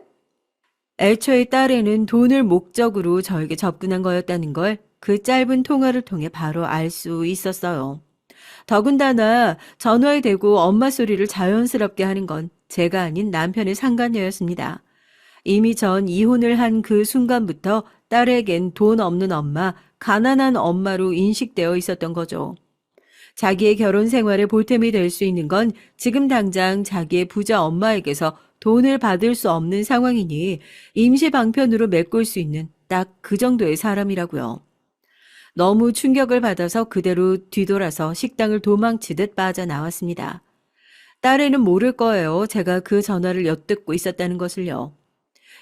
A: 애초에 딸애는 돈을 목적으로 저에게 접근한 거였다는 걸 그 짧은 통화를 통해 바로 알 수 있었어요. 더군다나 전화에 대고 엄마 소리를 자연스럽게 하는 건 제가 아닌 남편의 상관녀였습니다. 이미 전 이혼을 한 그 순간부터 딸에겐 돈 없는 엄마, 가난한 엄마로 인식되어 있었던 거죠. 자기의 결혼 생활에 보탬이 될 수 있는 건 지금 당장 자기의 부자 엄마에게서 돈을 받을 수 없는 상황이니 임시 방편으로 메꿀 수 있는 딱 그 정도의 사람이라고요. 너무 충격을 받아서 그대로 뒤돌아서 식당을 도망치듯 빠져나왔습니다. 딸애는 모를 거예요. 제가 그 전화를 엿듣고 있었다는 것을요.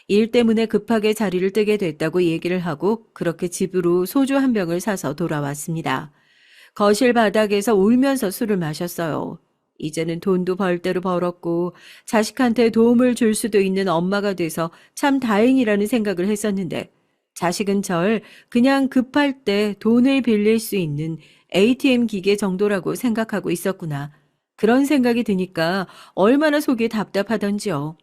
A: 일 때문에 급하게 자리를 뜨게 됐다고 얘기를 하고 그렇게 집으로 소주 한 병을 사서 돌아왔습니다. 거실 바닥에서 울면서 술을 마셨어요. 이제는 돈도 벌대로 벌었고 자식한테 도움을 줄 수도 있는 엄마가 돼서 참 다행이라는 생각을 했었는데 자식은 절 그냥 급할 때 돈을 빌릴 수 있는 ATM 기계 정도라고 생각하고 있었구나. 그런 생각이 드니까 얼마나 속이 답답하던지요.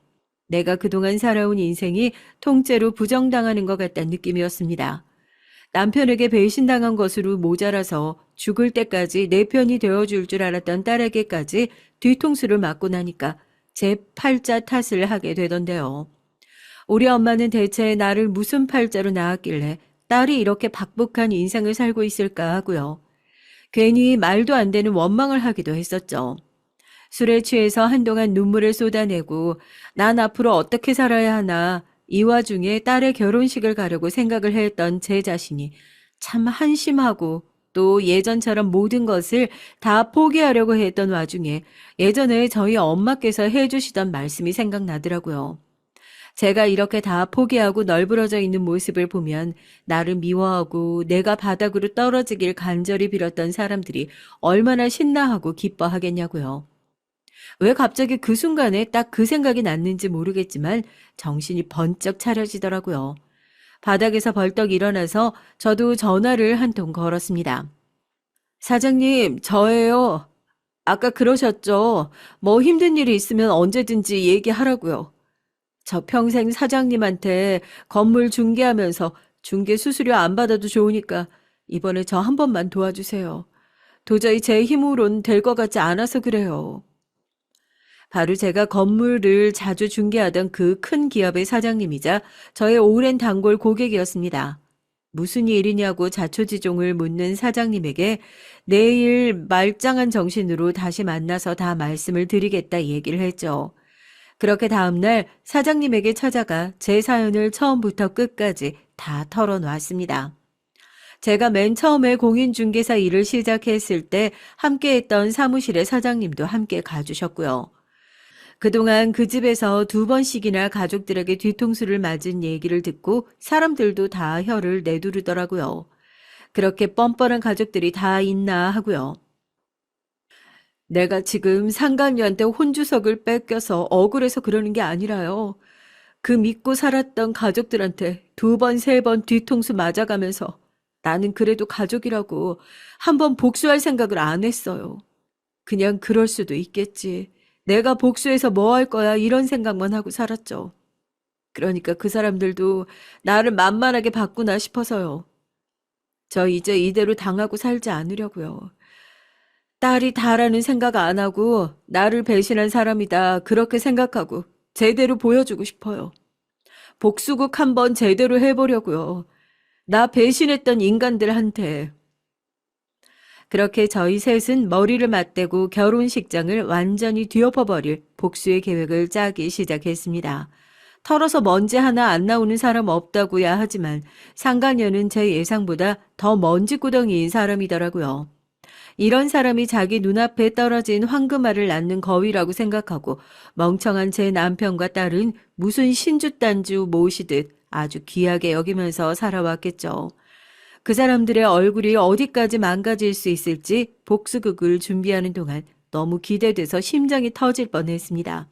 A: 내가 그동안 살아온 인생이 통째로 부정당하는 것 같다는 느낌이었습니다. 남편에게 배신당한 것으로 모자라서 죽을 때까지 내 편이 되어줄 줄 알았던 딸에게까지 뒤통수를 맞고 나니까 제 팔자 탓을 하게 되던데요. 우리 엄마는 대체 나를 무슨 팔자로 낳았길래 딸이 이렇게 박복한 인생을 살고 있을까 하고요. 괜히 말도 안 되는 원망을 하기도 했었죠. 술에 취해서 한동안 눈물을 쏟아내고 난 앞으로 어떻게 살아야 하나 이 와중에 딸의 결혼식을 가려고 생각을 했던 제 자신이 참 한심하고 또 예전처럼 모든 것을 다 포기하려고 했던 와중에 예전에 저희 엄마께서 해주시던 말씀이 생각나더라고요. 제가 이렇게 다 포기하고 널브러져 있는 모습을 보면 나를 미워하고 내가 바닥으로 떨어지길 간절히 빌었던 사람들이 얼마나 신나하고 기뻐하겠냐고요. 왜 갑자기 그 순간에 딱 그 생각이 났는지 모르겠지만 정신이 번쩍 차려지더라고요. 바닥에서 벌떡 일어나서 저도 전화를 한 통 걸었습니다. 사장님, 저예요. 아까 그러셨죠? 뭐 힘든 일이 있으면 언제든지 얘기하라고요. 저 평생 사장님한테 건물 중개하면서 중개 수수료 안 받아도 좋으니까 이번에 저 한 번만 도와주세요. 도저히 제 힘으론 될 것 같지 않아서 그래요. 바로 제가 건물을 자주 중개하던 그 큰 기업의 사장님이자 저의 오랜 단골 고객이었습니다. 무슨 일이냐고 자초지종을 묻는 사장님에게 내일 말짱한 정신으로 다시 만나서 다 말씀을 드리겠다 얘기를 했죠. 그렇게 다음날 사장님에게 찾아가 제 사연을 처음부터 끝까지 다 털어놓았습니다. 제가 맨 처음에 공인중개사 일을 시작했을 때 함께했던 사무실의 사장님도 함께 가주셨고요. 그동안 그 집에서 두 번씩이나 가족들에게 뒤통수를 맞은 얘기를 듣고 사람들도 다 혀를 내두르더라고요. 그렇게 뻔뻔한 가족들이 다 있나 하고요. 내가 지금 상간녀한테 혼주석을 뺏겨서 억울해서 그러는 게 아니라요. 그 믿고 살았던 가족들한테 두 번, 세 번 뒤통수 맞아가면서 나는 그래도 가족이라고 한 번 복수할 생각을 안 했어요. 그냥 그럴 수도 있겠지. 내가 복수해서 뭐 할 거야 이런 생각만 하고 살았죠. 그러니까 그 사람들도 나를 만만하게 봤구나 싶어서요. 저 이제 이대로 당하고 살지 않으려고요. 딸이 다라는 생각 안 하고 나를 배신한 사람이다 그렇게 생각하고 제대로 보여주고 싶어요. 복수국 한번 제대로 해보려고요. 나 배신했던 인간들한테. 그렇게 저희 셋은 머리를 맞대고 결혼식장을 완전히 뒤엎어버릴 복수의 계획을 짜기 시작했습니다. 털어서 먼지 하나 안 나오는 사람 없다고야 하지만 상간녀는 제 예상보다 더 먼지구덩이인 사람이더라고요. 이런 사람이 자기 눈앞에 떨어진 황금알을 낳는 거위라고 생각하고 멍청한 제 남편과 딸은 무슨 신주단주 모시듯 아주 귀하게 여기면서 살아왔겠죠. 그 사람들의 얼굴이 어디까지 망가질 수 있을지 복수극을 준비하는 동안 너무 기대돼서 심장이 터질 뻔했습니다.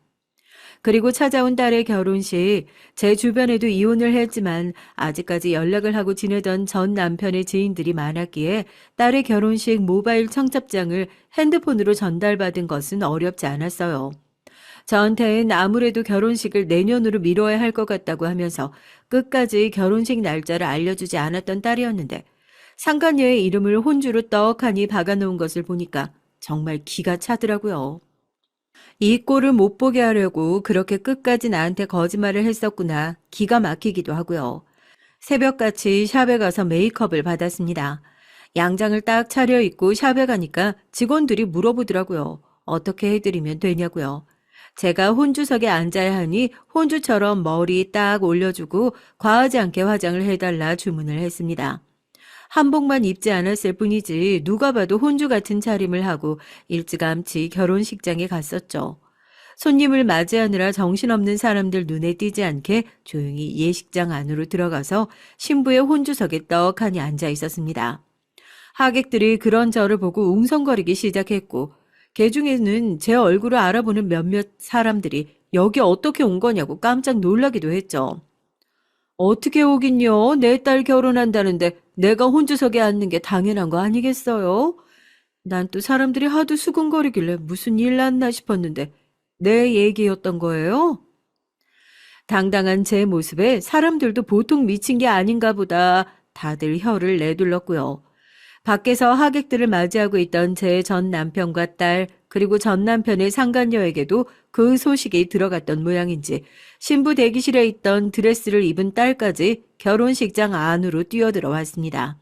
A: 그리고 찾아온 딸의 결혼식, 제 주변에도 이혼을 했지만 아직까지 연락을 하고 지내던 전 남편의 지인들이 많았기에 딸의 결혼식 모바일 청첩장을 핸드폰으로 전달받은 것은 어렵지 않았어요. 저한테는 아무래도 결혼식을 내년으로 미뤄야 할 것 같다고 하면서 끝까지 결혼식 날짜를 알려주지 않았던 딸이었는데 상간녀의 이름을 혼주로 떡하니 박아놓은 것을 보니까 정말 기가 차더라고요. 이 꼴을 못 보게 하려고 그렇게 끝까지 나한테 거짓말을 했었구나. 기가 막히기도 하고요. 새벽같이 샵에 가서 메이크업을 받았습니다. 양장을 딱 차려입고 샵에 가니까 직원들이 물어보더라고요. 어떻게 해드리면 되냐고요. 제가 혼주석에 앉아야 하니 혼주처럼 머리 딱 올려주고 과하지 않게 화장을 해달라 주문을 했습니다. 한복만 입지 않았을 뿐이지 누가 봐도 혼주 같은 차림을 하고 일찌감치 결혼식장에 갔었죠. 손님을 맞이하느라 정신없는 사람들 눈에 띄지 않게 조용히 예식장 안으로 들어가서 신부의 혼주석에 떡하니 앉아 있었습니다. 하객들이 그런 저를 보고 웅성거리기 시작했고 개 중에는 제 얼굴을 알아보는 몇몇 사람들이 여기 어떻게 온 거냐고 깜짝 놀라기도 했죠. 어떻게 오긴요? 내 딸 결혼한다는데 내가 혼주석에 앉는 게 당연한 거 아니겠어요? 난 또 사람들이 하도 수근거리길래 무슨 일 났나 싶었는데 내 얘기였던 거예요? 당당한 제 모습에 사람들도 보통 미친 게 아닌가 보다 다들 혀를 내둘렀고요. 밖에서 하객들을 맞이하고 있던 제 전 남편과 딸 그리고 전 남편의 상간녀에게도 그 소식이 들어갔던 모양인지 신부 대기실에 있던 드레스를 입은 딸까지 결혼식장 안으로 뛰어들어 왔습니다.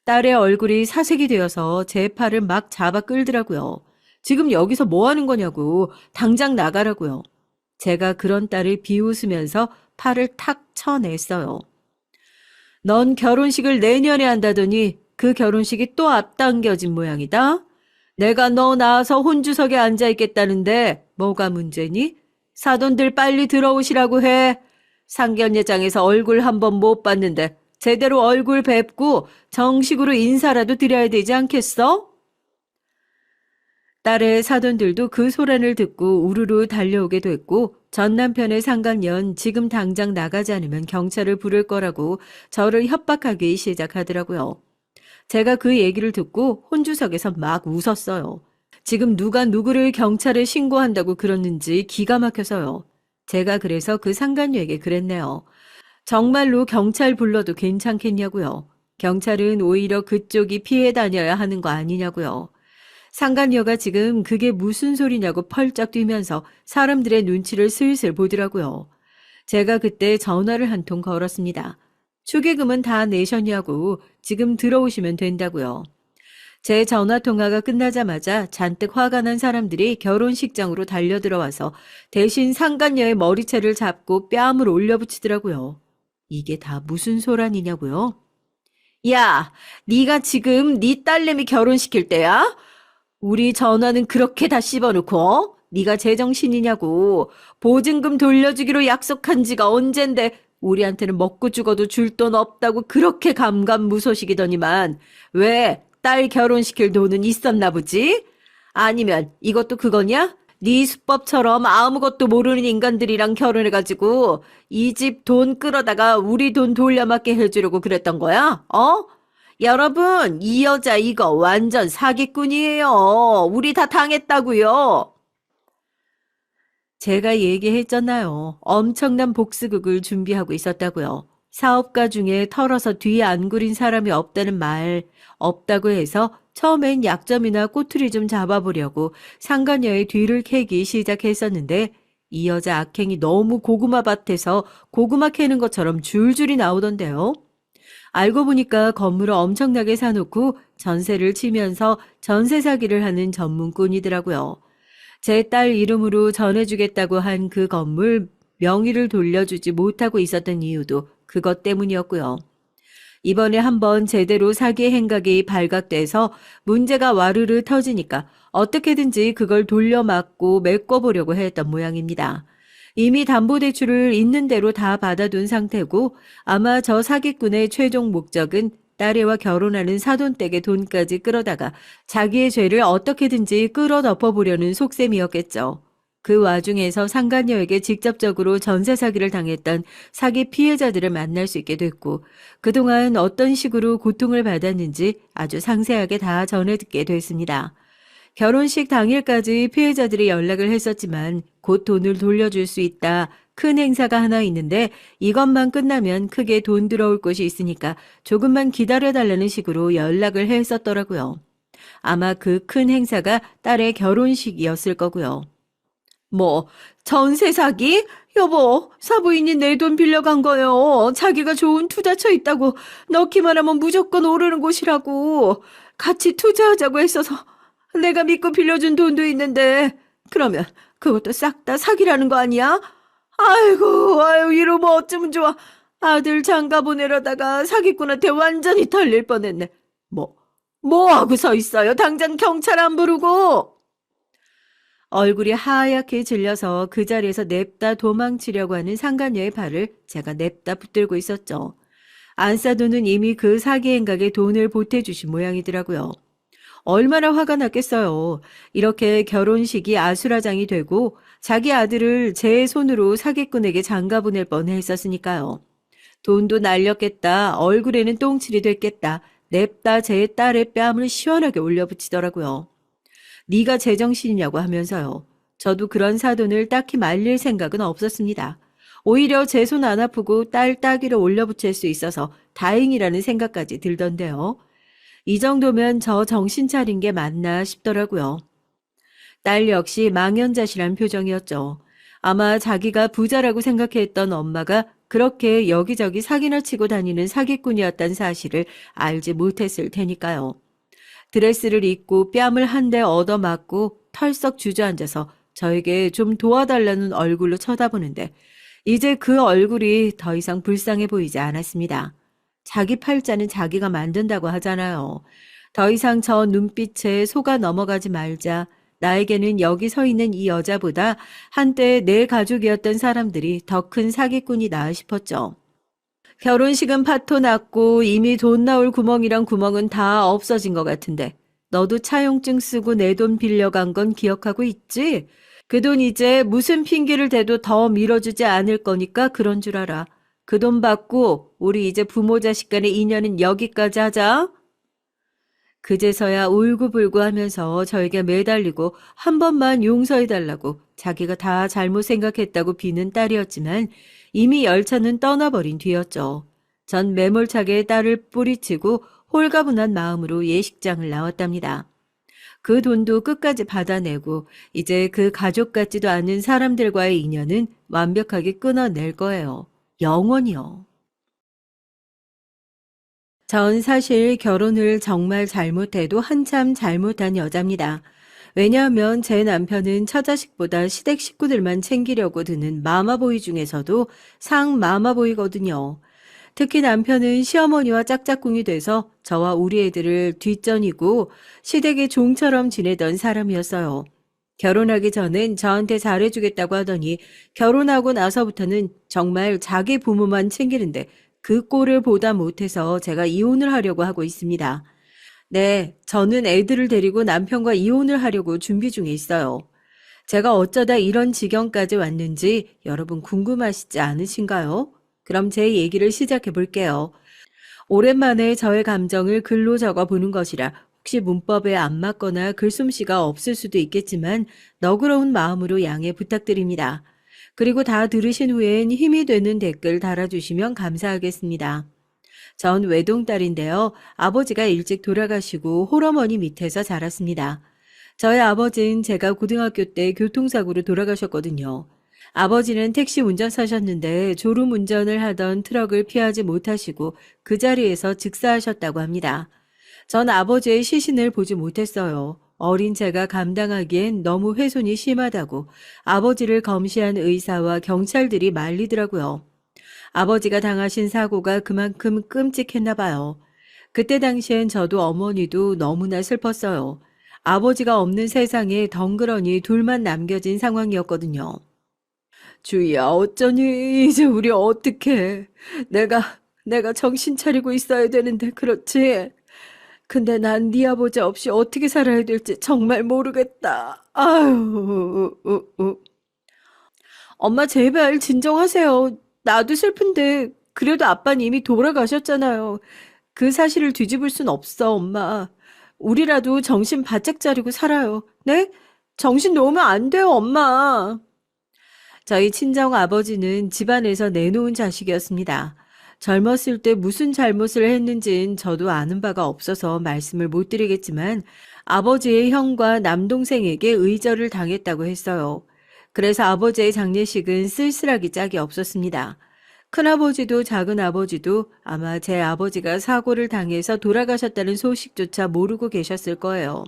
A: 딸의 얼굴이 사색이 되어서 제 팔을 막 잡아 끌더라고요. 지금 여기서 뭐 하는 거냐고 당장 나가라고요. 제가 그런 딸을 비웃으면서 팔을 탁 쳐냈어요. 넌 결혼식을 내년에 한다더니 그 결혼식이 또 앞당겨진 모양이다. 내가 너 낳아서 혼주석에 앉아있겠다는데 뭐가 문제니? 사돈들 빨리 들어오시라고 해. 상견례장에서 얼굴 한번 못 봤는데 제대로 얼굴 뵙고 정식으로 인사라도 드려야 되지 않겠어? 딸의 사돈들도 그 소란을 듣고 우르르 달려오게 됐고 전 남편의 상간녀는 지금 당장 나가지 않으면 경찰을 부를 거라고 저를 협박하기 시작하더라고요. 제가 그 얘기를 듣고 혼주석에서 막 웃었어요. 지금 누가 누구를 경찰에 신고한다고 그러는지 기가 막혀서요. 제가 그래서 그 상간녀에게 그랬네요. 정말로 경찰 불러도 괜찮겠냐고요. 경찰은 오히려 그쪽이 피해 다녀야 하는 거 아니냐고요. 상간녀가 지금 그게 무슨 소리냐고 펄쩍 뛰면서 사람들의 눈치를 슬슬 보더라고요. 제가 그때 전화를 한 통 걸었습니다. 축의금은 다 내셨냐고 지금 들어오시면 된다고요. 제 전화통화가 끝나자마자 잔뜩 화가 난 사람들이 결혼식장으로 달려들어와서 대신 상간녀의 머리채를 잡고 뺨을 올려붙이더라고요. 이게 다 무슨 소란이냐고요? 야, 네가 지금 네 딸내미 결혼시킬 때야? 우리 전화는 그렇게 다 씹어놓고 네가 제정신이냐고. 보증금 돌려주기로 약속한 지가 언젠데 우리한테는 먹고 죽어도 줄 돈 없다고 그렇게 감감무소식이더니만 왜 딸 결혼시킬 돈은 있었나 보지? 아니면 이것도 그거냐? 네 수법처럼 아무것도 모르는 인간들이랑 결혼해가지고 이 집 돈 끌어다가 우리 돈 돌려막게 해주려고 그랬던 거야? 어? 여러분, 이 여자 이거 완전 사기꾼이에요. 우리 다 당했다고요. 제가 얘기했잖아요. 엄청난 복수극을 준비하고 있었다고요. 사업가 중에 털어서 뒤에 안 구린 사람이 없다는 말, 없다고 해서 처음엔 약점이나 꼬투리 좀 잡아보려고 상간녀의 뒤를 캐기 시작했었는데 이 여자 악행이 너무 고구마 밭에서 고구마 캐는 것처럼 줄줄이 나오던데요. 알고 보니까 건물을 엄청나게 사놓고 전세를 치면서 전세 사기를 하는 전문꾼이더라고요. 제 딸 이름으로 전해주겠다고 한 그 건물 명의를 돌려주지 못하고 있었던 이유도 그것 때문이었고요. 이번에 한번 제대로 사기 행각이 발각돼서 문제가 와르르 터지니까 어떻게든지 그걸 돌려막고 메꿔보려고 했던 모양입니다. 이미 담보대출을 있는 대로 다 받아둔 상태고 아마 저 사기꾼의 최종 목적은 딸애와 결혼하는 사돈댁의 돈까지 끌어다가 자기의 죄를 어떻게든지 끌어덮어보려는 속셈이었겠죠. 그 와중에서 상간녀에게 직접적으로 전세 사기를 당했던 사기 피해자들을 만날 수 있게 됐고 그동안 어떤 식으로 고통을 받았는지 아주 상세하게 다 전해 듣게 됐습니다. 결혼식 당일까지 피해자들이 연락을 했었지만 곧 돈을 돌려줄 수 있다. 큰 행사가 하나 있는데 이것만 끝나면 크게 돈 들어올 곳이 있으니까 조금만 기다려달라는 식으로 연락을 했었더라고요. 아마 그 큰 행사가 딸의 결혼식이었을 거고요. 뭐 전세 사기? 여보, 사부인이 내 돈 빌려간 거요. 자기가 좋은 투자처 있다고 넣기만 하면 무조건 오르는 곳이라고. 같이 투자하자고 했어서 내가 믿고 빌려준 돈도 있는데 그러면 그것도 싹 다 사기라는 거 아니야? 아이고, 아유, 이러면 어쩌면 좋아. 아들 장가 보내려다가 사기꾼한테 완전히 털릴 뻔했네. 뭐 하고 서 있어요? 당장 경찰 안 부르고. 얼굴이 하얗게 질려서 그 자리에서 냅다 도망치려고 하는 상간녀의 발을 제가 냅다 붙들고 있었죠. 안사돈은 이미 그 사기 행각에 돈을 보태주신 모양이더라고요. 얼마나 화가 났겠어요. 이렇게 결혼식이 아수라장이 되고 자기 아들을 제 손으로 사기꾼에게 장가 보낼 뻔했었으니까요. 돈도 날렸겠다. 얼굴에는 똥칠이 됐겠다. 냅다 제 딸의 뺨을 시원하게 올려붙이더라고요. 네가 제정신이냐고 하면서요. 저도 그런 사돈을 딱히 말릴 생각은 없었습니다. 오히려 제 손 안 아프고 딸 따귀를 올려붙일 수 있어서 다행이라는 생각까지 들던데요. 이 정도면 저 정신 차린 게 맞나 싶더라고요. 딸 역시 망연자실한 표정이었죠. 아마 자기가 부자라고 생각했던 엄마가 그렇게 여기저기 사기나 치고 다니는 사기꾼이었다는 사실을 알지 못했을 테니까요. 드레스를 입고 뺨을 한 대 얻어맞고 털썩 주저앉아서 저에게 좀 도와달라는 얼굴로 쳐다보는데 이제 그 얼굴이 더 이상 불쌍해 보이지 않았습니다. 자기 팔자는 자기가 만든다고 하잖아요. 더 이상 저 눈빛에 속아 넘어가지 말자. 나에게는 여기 서 있는 이 여자보다 한때 내 가족이었던 사람들이 더 큰 사기꾼이다 싶었죠. 결혼식은 파토 났고 이미 돈 나올 구멍이란 구멍은 다 없어진 것 같은데 너도 차용증 쓰고 내 돈 빌려간 건 기억하고 있지? 그 돈 이제 무슨 핑계를 대도 더 밀어주지 않을 거니까 그런 줄 알아. 그 돈 받고 우리 이제 부모 자식 간의 인연은 여기까지 하자. 그제서야 울고불고 하면서 저에게 매달리고 한 번만 용서해달라고 자기가 다 잘못 생각했다고 비는 딸이었지만 이미 열차는 떠나버린 뒤였죠. 전 매몰차게 딸을 뿌리치고 홀가분한 마음으로 예식장을 나왔답니다. 그 돈도 끝까지 받아내고 이제 그 가족 같지도 않은 사람들과의 인연은 완벽하게 끊어낼 거예요. 영원히요. 전 사실 결혼을 정말 잘못해도 한참 잘못한 여자입니다. 왜냐하면 제 남편은 처자식보다 시댁 식구들만 챙기려고 드는 마마보이 중에서도 상 마마보이거든요. 특히 남편은 시어머니와 짝짝꿍이 돼서 저와 우리 애들을 뒷전이고 시댁의 종처럼 지내던 사람이었어요. 결혼하기 전엔 저한테 잘해주겠다고 하더니 결혼하고 나서부터는 정말 자기 부모만 챙기는데 그 꼴을 보다 못해서 제가 이혼을 하려고 하고 있습니다. 네, 저는 애들을 데리고 남편과 이혼을 하려고 준비 중에 있어요. 제가 어쩌다 이런 지경까지 왔는지 여러분 궁금하시지 않으신가요? 그럼 제 얘기를 시작해 볼게요. 오랜만에 저의 감정을 글로 적어 보는 것이라 혹시 문법에 안 맞거나 글솜씨가 없을 수도 있겠지만 너그러운 마음으로 양해 부탁드립니다. 그리고 다 들으신 후엔 힘이 되는 댓글 달아주시면 감사하겠습니다. 전 외동딸인데요. 아버지가 일찍 돌아가시고 홀어머니 밑에서 자랐습니다. 저희 아버지는 제가 고등학교 때 교통사고로 돌아가셨거든요. 아버지는 택시 운전사셨는데 졸음 운전을 하던 트럭을 피하지 못하시고 그 자리에서 즉사하셨다고 합니다. 전 아버지의 시신을 보지 못했어요. 어린 제가 감당하기엔 너무 훼손이 심하다고 아버지를 검시한 의사와 경찰들이 말리더라고요. 아버지가 당하신 사고가 그만큼 끔찍했나 봐요. 그때 당시엔 저도 어머니도 너무나 슬펐어요. 아버지가 없는 세상에 덩그러니 둘만 남겨진 상황이었거든요. 주희야, 어쩌니? 이제 우리 어떡해? 내가 정신 차리고 있어야 되는데, 그렇지? 근데 난 네 아버지 없이 어떻게 살아야 될지 정말 모르겠다. 아유, 엄마 제발 진정하세요. 나도 슬픈데 그래도 아빠는 이미 돌아가셨잖아요. 그 사실을 뒤집을 순 없어, 엄마. 우리라도 정신 바짝 차리고 살아요. 네? 정신 놓으면 안 돼요, 엄마. 저희 친정 아버지는 집안에서 내놓은 자식이었습니다. 젊었을 때 무슨 잘못을 했는진 저도 아는 바가 없어서 말씀을 못 드리겠지만 아버지의 형과 남동생에게 의절을 당했다고 했어요. 그래서 아버지의 장례식은 쓸쓸하기 짝이 없었습니다. 큰아버지도 작은아버지도 아마 제 아버지가 사고를 당해서 돌아가셨다는 소식조차 모르고 계셨을 거예요.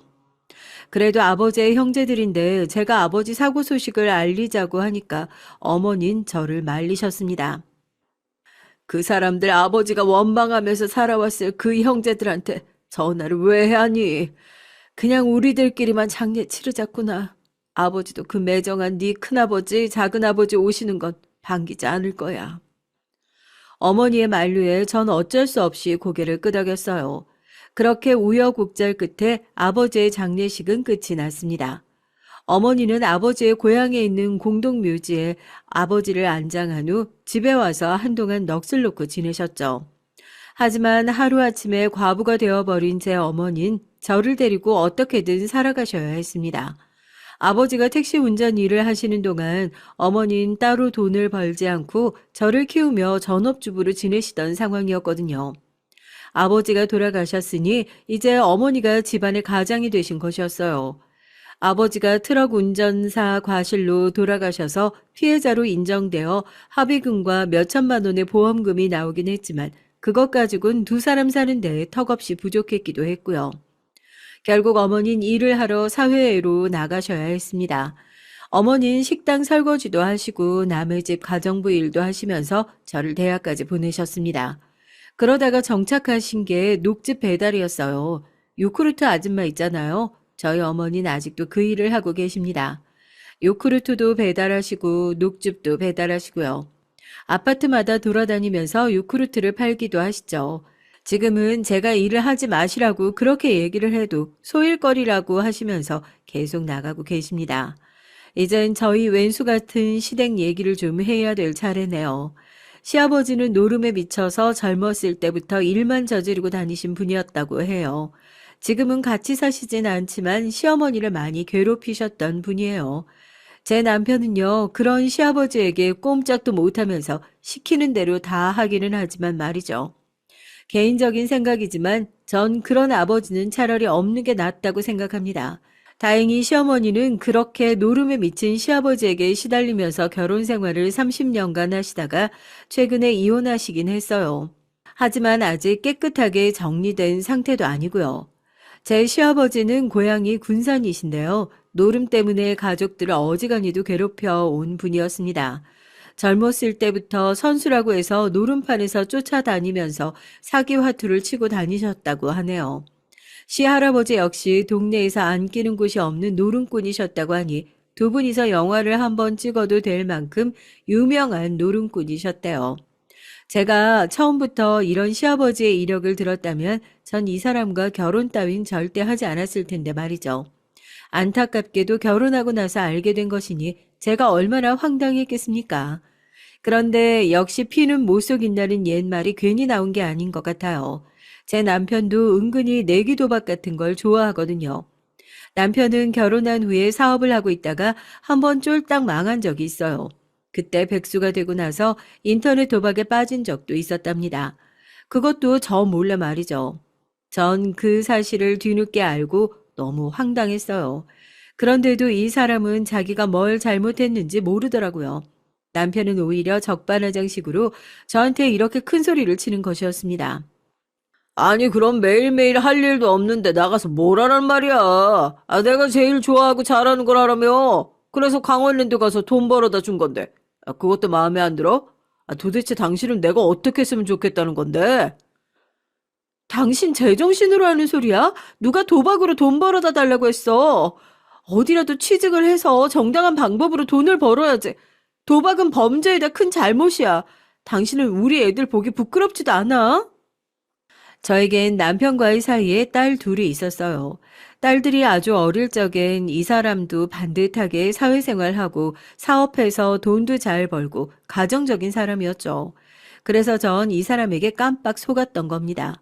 A: 그래도 아버지의 형제들인데 제가 아버지 사고 소식을 알리자고 하니까 어머닌 저를 말리셨습니다. 그 사람들 아버지가 원망하면서 살아왔을 그 형제들한테 전화를 왜 하니? 그냥 우리들끼리만 장례 치르자꾸나. 아버지도 그 매정한 네 큰아버지, 작은아버지 오시는 건 반기지 않을 거야. 어머니의 만류에 전 어쩔 수 없이 고개를 끄덕였어요. 그렇게 우여곡절 끝에 아버지의 장례식은 끝이 났습니다. 어머니는 아버지의 고향에 있는 공동묘지에 아버지를 안장한 후 집에 와서 한동안 넋을 놓고 지내셨죠. 하지만 하루아침에 과부가 되어버린 제 어머니는 저를 데리고 어떻게든 살아가셔야 했습니다. 아버지가 택시 운전 일을 하시는 동안 어머니는 따로 돈을 벌지 않고 저를 키우며 전업주부로 지내시던 상황이었거든요. 아버지가 돌아가셨으니 이제 어머니가 집안의 가장이 되신 것이었어요. 아버지가 트럭 운전사 과실로 돌아가셔서 피해자로 인정되어 합의금과 몇천만 원의 보험금이 나오긴 했지만 그것 가지고는 두 사람 사는데 턱없이 부족했기도 했고요. 결국 어머니는 일을 하러 사회로 나가셔야 했습니다. 어머니는 식당 설거지도 하시고 남의 집 가정부 일도 하시면서 저를 대학까지 보내셨습니다. 그러다가 정착하신 게 녹즙 배달이었어요. 요크루트 아줌마 있잖아요. 저희 어머니는 아직도 그 일을 하고 계십니다. 요크루트도 배달하시고 녹즙도 배달하시고요. 아파트마다 돌아다니면서 요크루트를 팔기도 하시죠. 지금은 제가 일을 하지 마시라고 그렇게 얘기를 해도 소일거리라고 하시면서 계속 나가고 계십니다. 이젠 저희 왼수 같은 시댁 얘기를 좀 해야 될 차례네요. 시아버지는 노름에 미쳐서 젊었을 때부터 일만 저지르고 다니신 분이었다고 해요. 지금은 같이 사시진 않지만 시어머니를 많이 괴롭히셨던 분이에요. 제 남편은요, 그런 시아버지에게 꼼짝도 못하면서 시키는 대로 다 하기는 하지만 말이죠. 개인적인 생각이지만 전 그런 아버지는 차라리 없는 게 낫다고 생각합니다. 다행히 시어머니는 그렇게 노름에 미친 시아버지에게 시달리면서 결혼 생활을 30년간 하시다가 최근에 이혼하시긴 했어요. 하지만 아직 깨끗하게 정리된 상태도 아니고요. 제 시아버지는 고향이 군산이신데요. 노름 때문에 가족들을 어지간히도 괴롭혀 온 분이었습니다. 젊었을 때부터 선수라고 해서 노름판에서 쫓아다니면서 사기 화투를 치고 다니셨다고 하네요. 시할아버지 역시 동네에서 안 끼는 곳이 없는 노름꾼이셨다고 하니 두 분이서 영화를 한번 찍어도 될 만큼 유명한 노름꾼이셨대요. 제가 처음부터 이런 시아버지의 이력을 들었다면 전 이 사람과 결혼 따윈 절대 하지 않았을 텐데 말이죠. 안타깝게도 결혼하고 나서 알게 된 것이니 제가 얼마나 황당했겠습니까? 그런데 역시 피는 못 속인다는 옛말이 괜히 나온 게 아닌 것 같아요. 제 남편도 은근히 내기 도박 같은 걸 좋아하거든요. 남편은 결혼한 후에 사업을 하고 있다가 한번 쫄딱 망한 적이 있어요. 그때 백수가 되고 나서 인터넷 도박에 빠진 적도 있었답니다. 그것도 저 몰래 말이죠. 전 그 사실을 뒤늦게 알고 너무 황당했어요. 그런데도 이 사람은 자기가 뭘 잘못했는지 모르더라고요. 남편은 오히려 적반하장식으로 저한테 이렇게 큰 소리를 치는 것이었습니다. 아니, 그럼 매일매일 할 일도 없는데 나가서 뭘 하란 말이야. 아, 내가 제일 좋아하고 잘하는 걸 하라며. 그래서 강원랜드 가서 돈 벌어다 준 건데. 아, 그것도 마음에 안 들어? 아, 도대체 당신은 내가 어떻게 했으면 좋겠다는 건데? 당신 제정신으로 하는 소리야? 누가 도박으로 돈 벌어다 달라고 했어? 어디라도 취직을 해서 정당한 방법으로 돈을 벌어야지. 도박은 범죄이다 큰 잘못이야. 당신은 우리 애들 보기 부끄럽지도 않아? 저에겐 남편과의 사이에 딸 둘이 있었어요. 딸들이 아주 어릴 적엔 이 사람도 반듯하게 사회생활하고 사업해서 돈도 잘 벌고 가정적인 사람이었죠. 그래서 전 이 사람에게 깜빡 속았던 겁니다.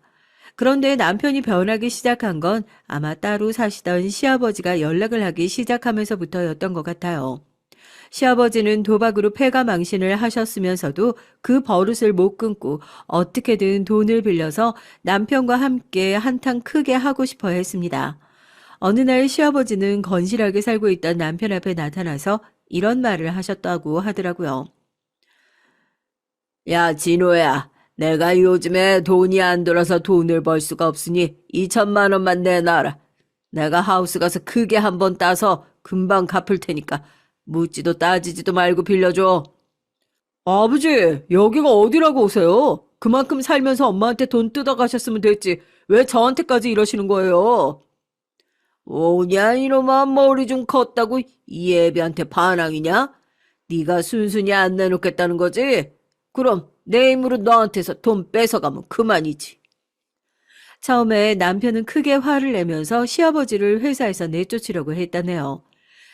A: 그런데 남편이 변하기 시작한 건 아마 따로 사시던 시아버지가 연락을 하기 시작하면서부터였던 것 같아요. 시아버지는 도박으로 패가망신을 하셨으면서도 그 버릇을 못 끊고 어떻게든 돈을 빌려서 남편과 함께 한탕 크게 하고 싶어 했습니다. 어느 날 시아버지는 건실하게 살고 있던 남편 앞에 나타나서 이런 말을 하셨다고 하더라고요. 야, 진호야. 내가 요즘에 돈이 안 들어서 돈을 벌 수가 없으니 2천만 원만 내놔라. 내가 하우스 가서 크게 한번 따서 금방 갚을 테니까 묻지도 따지지도 말고 빌려줘. 아버지, 여기가 어디라고 오세요? 그만큼 살면서 엄마한테 돈 뜯어가셨으면 됐지. 왜 저한테까지 이러시는 거예요? 오냐 이놈아 머리 좀 컸다고 이 애비한테 반항이냐? 네가 순순히 안 내놓겠다는 거지? 그럼 내 힘으로 너한테서 돈 뺏어가면 그만이지. 처음에 남편은 크게 화를 내면서 시아버지를 회사에서 내쫓으려고 했다네요.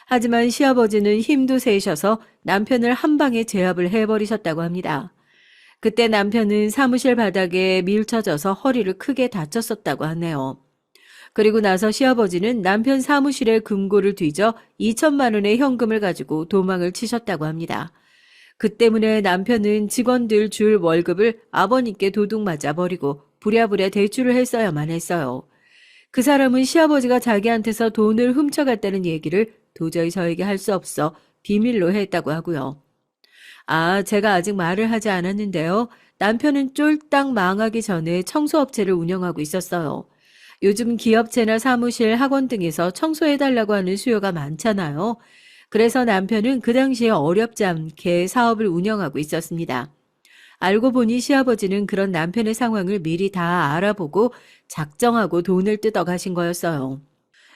A: 하지만 시아버지는 힘도 세셔서 남편을 한 방에 제압을 해버리셨다고 합니다. 그때 남편은 사무실 바닥에 밀쳐져서 허리를 크게 다쳤었다고 하네요. 그리고 나서 시아버지는 남편 사무실에 금고를 뒤져 2천만 원의 현금을 가지고 도망을 치셨다고 합니다. 그 때문에 남편은 직원들 줄 월급을 아버님께 도둑 맞아 버리고 부랴부랴 대출을 했어야만 했어요. 그 사람은 시아버지가 자기한테서 돈을 훔쳐갔다는 얘기를 도저히 저에게 할 수 없어 비밀로 했다고 하고요. 아, 제가 아직 말을 하지 않았는데요. 남편은 쫄딱 망하기 전에 청소업체를 운영하고 있었어요. 요즘 기업체나 사무실, 학원 등에서 청소해달라고 하는 수요가 많잖아요. 그래서 남편은 그 당시에 어렵지 않게 사업을 운영하고 있었습니다. 알고 보니 시아버지는 그런 남편의 상황을 미리 다 알아보고 작정하고 돈을 뜯어가신 거였어요.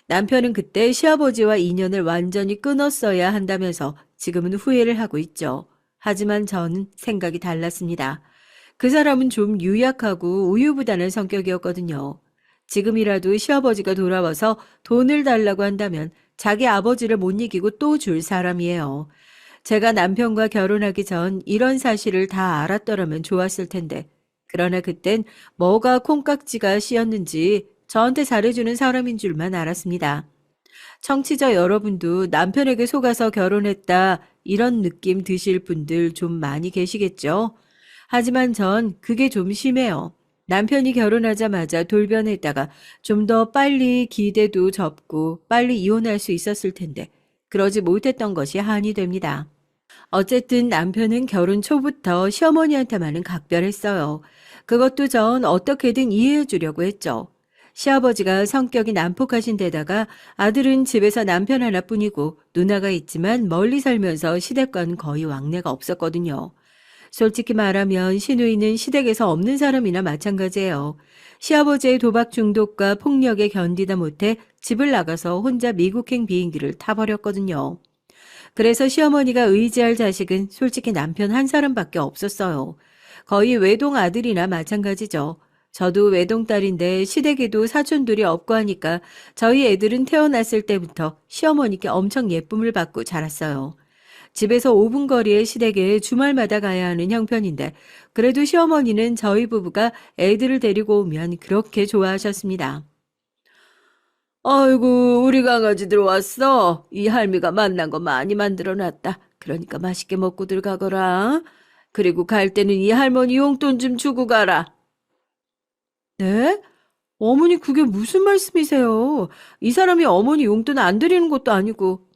A: 남편은 그때 시아버지와 인연을 완전히 끊었어야 한다면서 지금은 후회를 하고 있죠. 하지만 저는 생각이 달랐습니다. 그 사람은 좀 유약하고 우유부단한 성격이었거든요. 지금이라도 시아버지가 돌아와서 돈을 달라고 한다면 자기 아버지를 못 이기고 또 줄 사람이에요. 제가 남편과 결혼하기 전 이런 사실을 다 알았더라면 좋았을 텐데. 그러나 그땐 뭐가 콩깍지가 씌었는지 저한테 잘해주는 사람인 줄만 알았습니다. 청취자 여러분도 남편에게 속아서 결혼했다 이런 느낌 드실 분들 좀 많이 계시겠죠? 하지만 전 그게 좀 심해요. 남편이 결혼하자마자 돌변했다가 좀 더 빨리 기대도 접고 빨리 이혼할 수 있었을 텐데 그러지 못했던 것이 한이 됩니다. 어쨌든 남편은 결혼 초부터 시어머니한테만은 각별했어요. 그것도 전 어떻게든 이해해 주려고 했죠. 시아버지가 성격이 난폭하신 데다가 아들은 집에서 남편 하나뿐이고 누나가 있지만 멀리 살면서 시댁과는 거의 왕래가 없었거든요. 솔직히 말하면 시누이는 시댁에서 없는 사람이나 마찬가지예요. 시아버지의 도박 중독과 폭력에 견디다 못해 집을 나가서 혼자 미국행 비행기를 타버렸거든요. 그래서 시어머니가 의지할 자식은 솔직히 남편 한 사람밖에 없었어요. 거의 외동 아들이나 마찬가지죠. 저도 외동딸인데 시댁에도 사촌들이 없고 하니까 저희 애들은 태어났을 때부터 시어머니께 엄청 예쁨을 받고 자랐어요. 집에서 5분 거리의 시댁에 주말마다 가야 하는 형편인데 그래도 시어머니는 저희 부부가 애들을 데리고 오면 그렇게 좋아하셨습니다. 아이고, 우리 강아지들 왔어. 이 할미가 만난 거 많이 만들어놨다. 그러니까 맛있게 먹고들 가거라. 그리고 갈 때는 이 할머니 용돈 좀 주고 가라. 네? 어머니 그게 무슨 말씀이세요? 이 사람이 어머니 용돈 안 드리는 것도 아니고.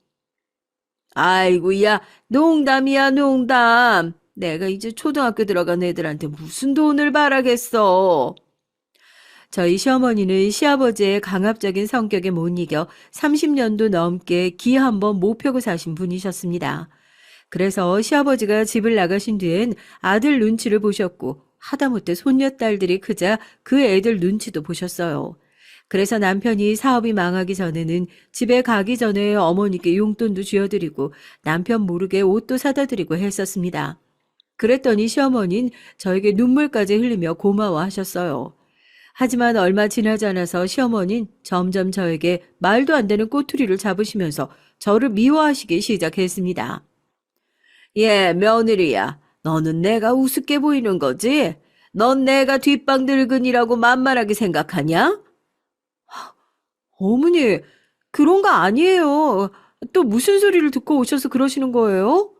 A: 아이고, 야, 농담이야, 농담. 내가 이제 초등학교 들어간 애들한테 무슨 돈을 바라겠어. 저희 시어머니는 시아버지의 강압적인 성격에 못 이겨 30년도 넘게 기 한 번 못 펴고 사신 분이셨습니다. 그래서 시아버지가 집을 나가신 뒤엔 아들 눈치를 보셨고 하다못해 손녀딸들이 크자 그 애들 눈치도 보셨어요. 그래서 남편이 사업이 망하기 전에는 집에 가기 전에 어머니께 용돈도 쥐어드리고 남편 모르게 옷도 사다 드리고 했었습니다. 그랬더니 시어머니는 저에게 눈물까지 흘리며 고마워하셨어요. 하지만 얼마 지나지 않아서 시어머니는 점점 저에게 말도 안 되는 꼬투리를 잡으시면서 저를 미워하시기 시작했습니다. 예, 며느리야. 너는 내가 우습게 보이는 거지? 넌 내가 뒷방 늙은이라고 만만하게 생각하냐? 어머니, 그런 거 아니에요. 또 무슨 소리를 듣고 오셔서 그러시는 거예요?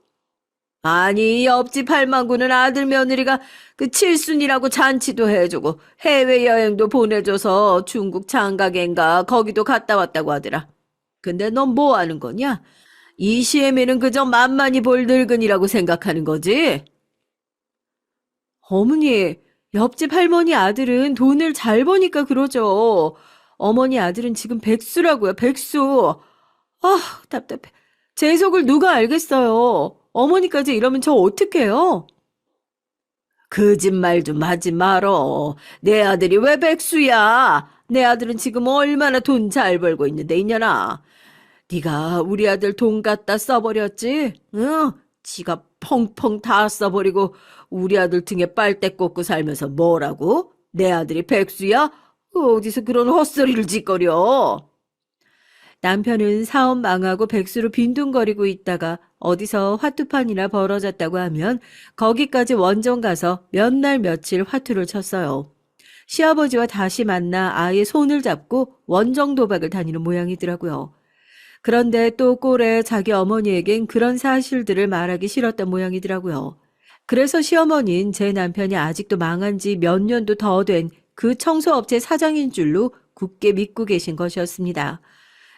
A: 아니, 옆집 할망구는 아들 며느리가 그 칠순이라고 잔치도 해주고 해외여행도 보내줘서 중국 장가게인가 거기도 갔다 왔다고 하더라. 근데 넌 뭐 하는 거냐? 이 시애미는 그저 만만히 볼 늙은이라고 생각하는 거지? 어머니, 옆집 할머니 아들은 돈을 잘 버니까 그러죠. 어머니 아들은 지금 백수라고요, 백수. 아, 답답해. 제 속을 누가 알겠어요. 어머니까지 이러면 저 어떡해요? 거짓말 좀 하지 말어. 내 아들이 왜 백수야? 내 아들은 지금 얼마나 돈 잘 벌고 있는데 있냐나. 네가 우리 아들 돈 갖다 써버렸지? 응? 지가 펑펑 다 써버리고 우리 아들 등에 빨대 꽂고 살면서 뭐라고? 내 아들이 백수야? 어디서 그런 헛소리를 짓거려? 남편은 사업 망하고 백수로 빈둥거리고 있다가 어디서 화투판이나 벌어졌다고 하면 거기까지 원정 가서 몇 날 며칠 화투를 쳤어요. 시아버지와 다시 만나 아예 손을 잡고 원정 도박을 다니는 모양이더라고요. 그런데 또 꼴에 자기 어머니에겐 그런 사실들을 말하기 싫었던 모양이더라고요. 그래서 시어머니는 제 남편이 아직도 망한 지 몇 년도 더 된 그 청소업체 사장인 줄로 굳게 믿고 계신 것이었습니다.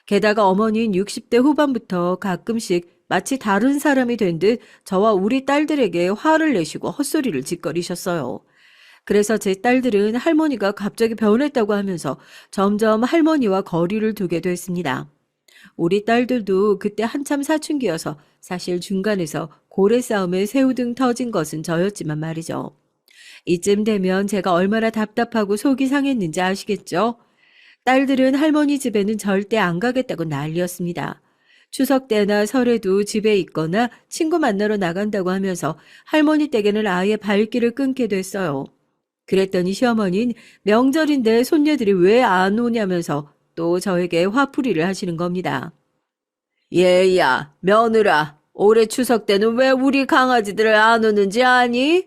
A: 게다가 어머니는 60대 후반부터 가끔씩 마치 다른 사람이 된 듯 저와 우리 딸들에게 화를 내시고 헛소리를 짓거리셨어요. 그래서 제 딸들은 할머니가 갑자기 변했다고 하면서 점점 할머니와 거리를 두게 됐습니다. 우리 딸들도 그때 한참 사춘기여서 사실 중간에서 고래 싸움에 새우등 터진 것은 저였지만 말이죠. 이쯤 되면 제가 얼마나 답답하고 속이 상했는지 아시겠죠? 딸들은 할머니 집에는 절대 안 가겠다고 난리였습니다. 추석 때나 설에도 집에 있거나 친구 만나러 나간다고 하면서 할머니 댁에는 아예 발길을 끊게 됐어요. 그랬더니 시어머니는 명절인데 손녀들이 왜 안 오냐면서 또 저에게 화풀이를 하시는 겁니다. 얘야, 며느라, 올해 추석 때는 왜 우리 강아지들을 안 오는지 아니?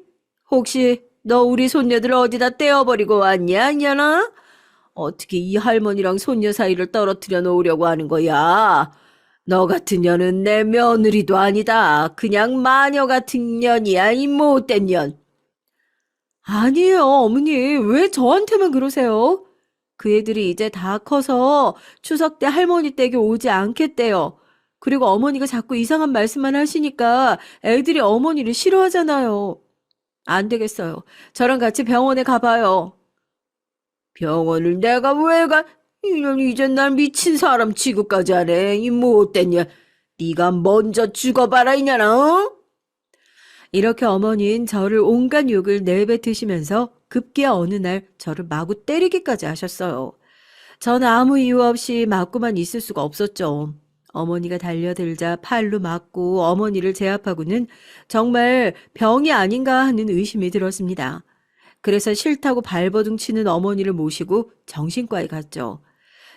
A: 혹시 너 우리 손녀들 어디다 떼어버리고 왔냐, 이년아? 어떻게 이 할머니랑 손녀 사이를 떨어뜨려 놓으려고 하는 거야? 너 같은 년은 내 며느리도 아니다. 그냥 마녀 같은 년이야, 이 못된 년. 아니에요, 어머니. 왜 저한테만 그러세요? 그 애들이 이제 다 커서 추석 때 할머니 댁에 오지 않겠대요. 그리고 어머니가 자꾸 이상한 말씀만 하시니까 애들이 어머니를 싫어하잖아요. 안 되겠어요. 저랑 같이 병원에 가봐요. 병원을 내가 왜 가? 이년 이젠 날 미친 사람 취급까지 하네. 이 못된 년. 네가 먼저 죽어봐라 이년아. 어? 이렇게 어머니는 저를 온갖 욕을 내뱉으시면서 급기야 어느 날 저를 마구 때리기까지 하셨어요. 전 아무 이유 없이 맞고만 있을 수가 없었죠. 어머니가 달려들자 팔로 맞고 어머니를 제압하고는 정말 병이 아닌가 하는 의심이 들었습니다. 그래서 싫다고 발버둥 치는 어머니를 모시고 정신과에 갔죠.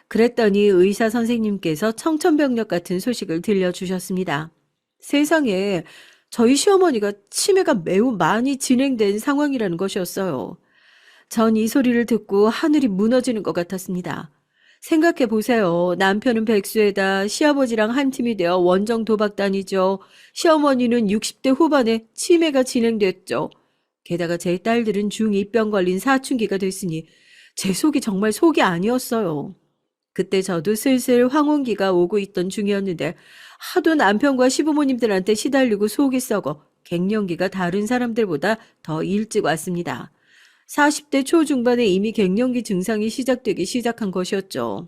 A: 그랬더니 의사 선생님께서 청천벽력 같은 소식을 들려주셨습니다. 세상에 저희 시어머니가 치매가 매우 많이 진행된 상황이라는 것이었어요. 전 이 소리를 듣고 하늘이 무너지는 것 같았습니다. 생각해 보세요. 남편은 백수에다 시아버지랑 한 팀이 되어 원정 도박단이죠. 시어머니는 60대 후반에 치매가 진행됐죠. 게다가 제 딸들은 중2병 걸린 사춘기가 됐으니 제 속이 정말 속이 아니었어요. 그때 저도 슬슬 황혼기가 오고 있던 중이었는데 하도 남편과 시부모님들한테 시달리고 속이 썩어 갱년기가 다른 사람들보다 더 일찍 왔습니다. 40대 초중반에 이미 갱년기 증상이 시작되기 시작한 것이었죠.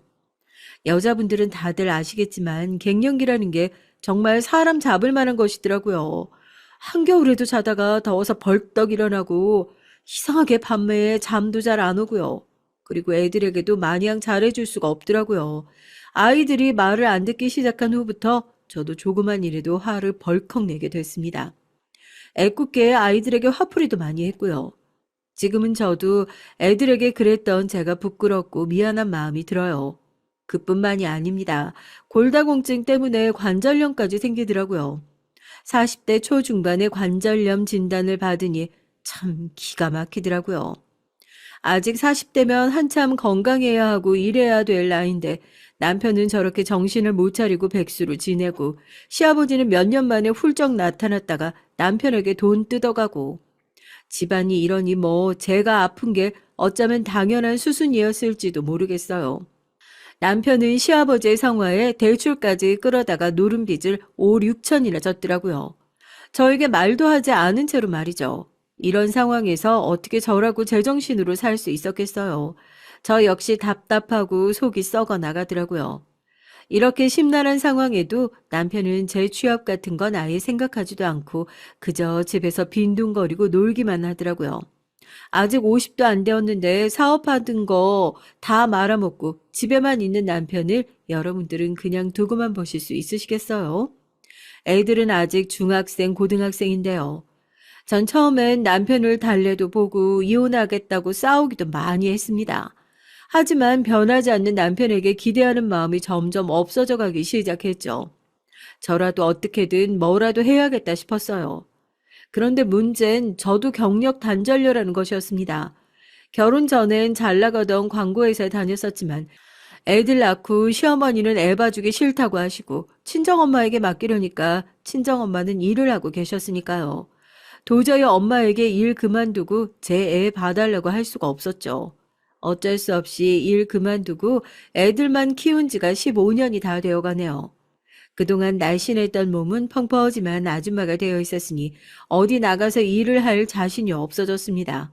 A: 여자분들은 다들 아시겠지만 갱년기라는 게 정말 사람 잡을 만한 것이더라고요. 한겨울에도 자다가 더워서 벌떡 일어나고 이상하게 밤에 잠도 잘 안 오고요. 그리고 애들에게도 마냥 잘해줄 수가 없더라고요. 아이들이 말을 안 듣기 시작한 후부터 저도 조그만 일에도 화를 벌컥 내게 됐습니다. 애꿎게 아이들에게 화풀이도 많이 했고요. 지금은 저도 애들에게 그랬던 제가 부끄럽고 미안한 마음이 들어요. 그뿐만이 아닙니다. 골다공증 때문에 관절염까지 생기더라고요. 40대 초중반에 관절염 진단을 받으니 참 기가 막히더라고요. 아직 40대면 한참 건강해야 하고 일해야 될 나이인데 남편은 저렇게 정신을 못 차리고 백수로 지내고 시아버지는 몇 년 만에 훌쩍 나타났다가 남편에게 돈 뜯어가고 집안이 이러니 뭐 제가 아픈 게 어쩌면 당연한 수순이었을지도 모르겠어요. 남편은 시아버지의 성화에 대출까지 끌어다가 노른 빚을 5, 6천이나 졌더라고요. 저에게 말도 하지 않은 채로 말이죠. 이런 상황에서 어떻게 저라고 제정신으로 살 수 있었겠어요. 저 역시 답답하고 속이 썩어 나가더라고요. 이렇게 심란한 상황에도 남편은 제 취업 같은 건 아예 생각하지도 않고 그저 집에서 빈둥거리고 놀기만 하더라고요. 아직 50도 안 되었는데 사업하던 거 다 말아먹고 집에만 있는 남편을 여러분들은 그냥 두고만 보실 수 있으시겠어요? 애들은 아직 중학생, 고등학생인데요. 전 처음엔 남편을 달래도 보고 이혼하겠다고 싸우기도 많이 했습니다. 하지만 변하지 않는 남편에게 기대하는 마음이 점점 없어져 가기 시작했죠. 저라도 어떻게든 뭐라도 해야겠다 싶었어요. 그런데 문제는 저도 경력 단절녀라는 것이었습니다. 결혼 전엔 잘 나가던 광고회사에 다녔었지만 애들 낳고 시어머니는 애 봐주기 싫다고 하시고 친정엄마에게 맡기려니까 친정엄마는 일을 하고 계셨으니까요. 도저히 엄마에게 일 그만두고 제 애 봐달라고 할 수가 없었죠. 어쩔 수 없이 일 그만두고 애들만 키운 지가 15년이 다 되어가네요. 그동안 날씬했던 몸은 펑퍼짐한 아줌마가 되어 있었으니 어디 나가서 일을 할 자신이 없어졌습니다.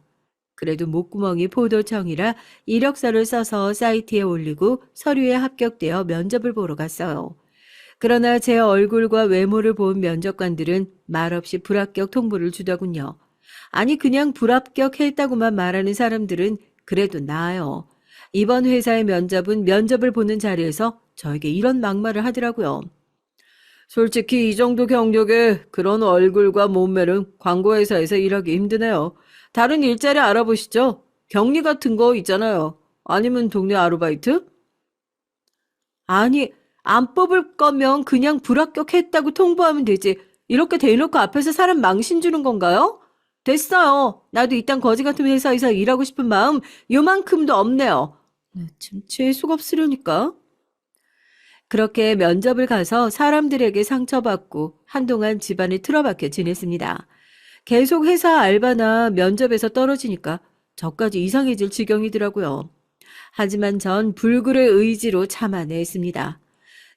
A: 그래도 목구멍이 포도청이라 이력서를 써서 사이트에 올리고 서류에 합격되어 면접을 보러 갔어요. 그러나 제 얼굴과 외모를 본 면접관들은 말없이 불합격 통보를 주더군요. 아니 그냥 불합격했다고만 말하는 사람들은 그래도 나아요. 이번 회사의 면접은 면접을 보는 자리에서 저에게 이런 막말을 하더라고요. 솔직히 이 정도 경력에 그런 얼굴과 몸매는 광고회사에서 일하기 힘드네요. 다른 일자리 알아보시죠. 격리 같은 거 있잖아요. 아니면 동네 아르바이트? 아니, 안 뽑을 거면 그냥 불합격했다고 통보하면 되지. 이렇게 대놓고 앞에서 사람 망신 주는 건가요? 됐어요. 나도 이딴 거지 같은 회사에서 일하고 싶은 마음 요만큼도 없네요. 참 재수가 없으려니까. 그렇게 면접을 가서 사람들에게 상처받고 한동안 집안에 틀어박혀 지냈습니다. 계속 회사 알바나 면접에서 떨어지니까 저까지 이상해질 지경이더라고요. 하지만 전 불굴의 의지로 참아냈습니다.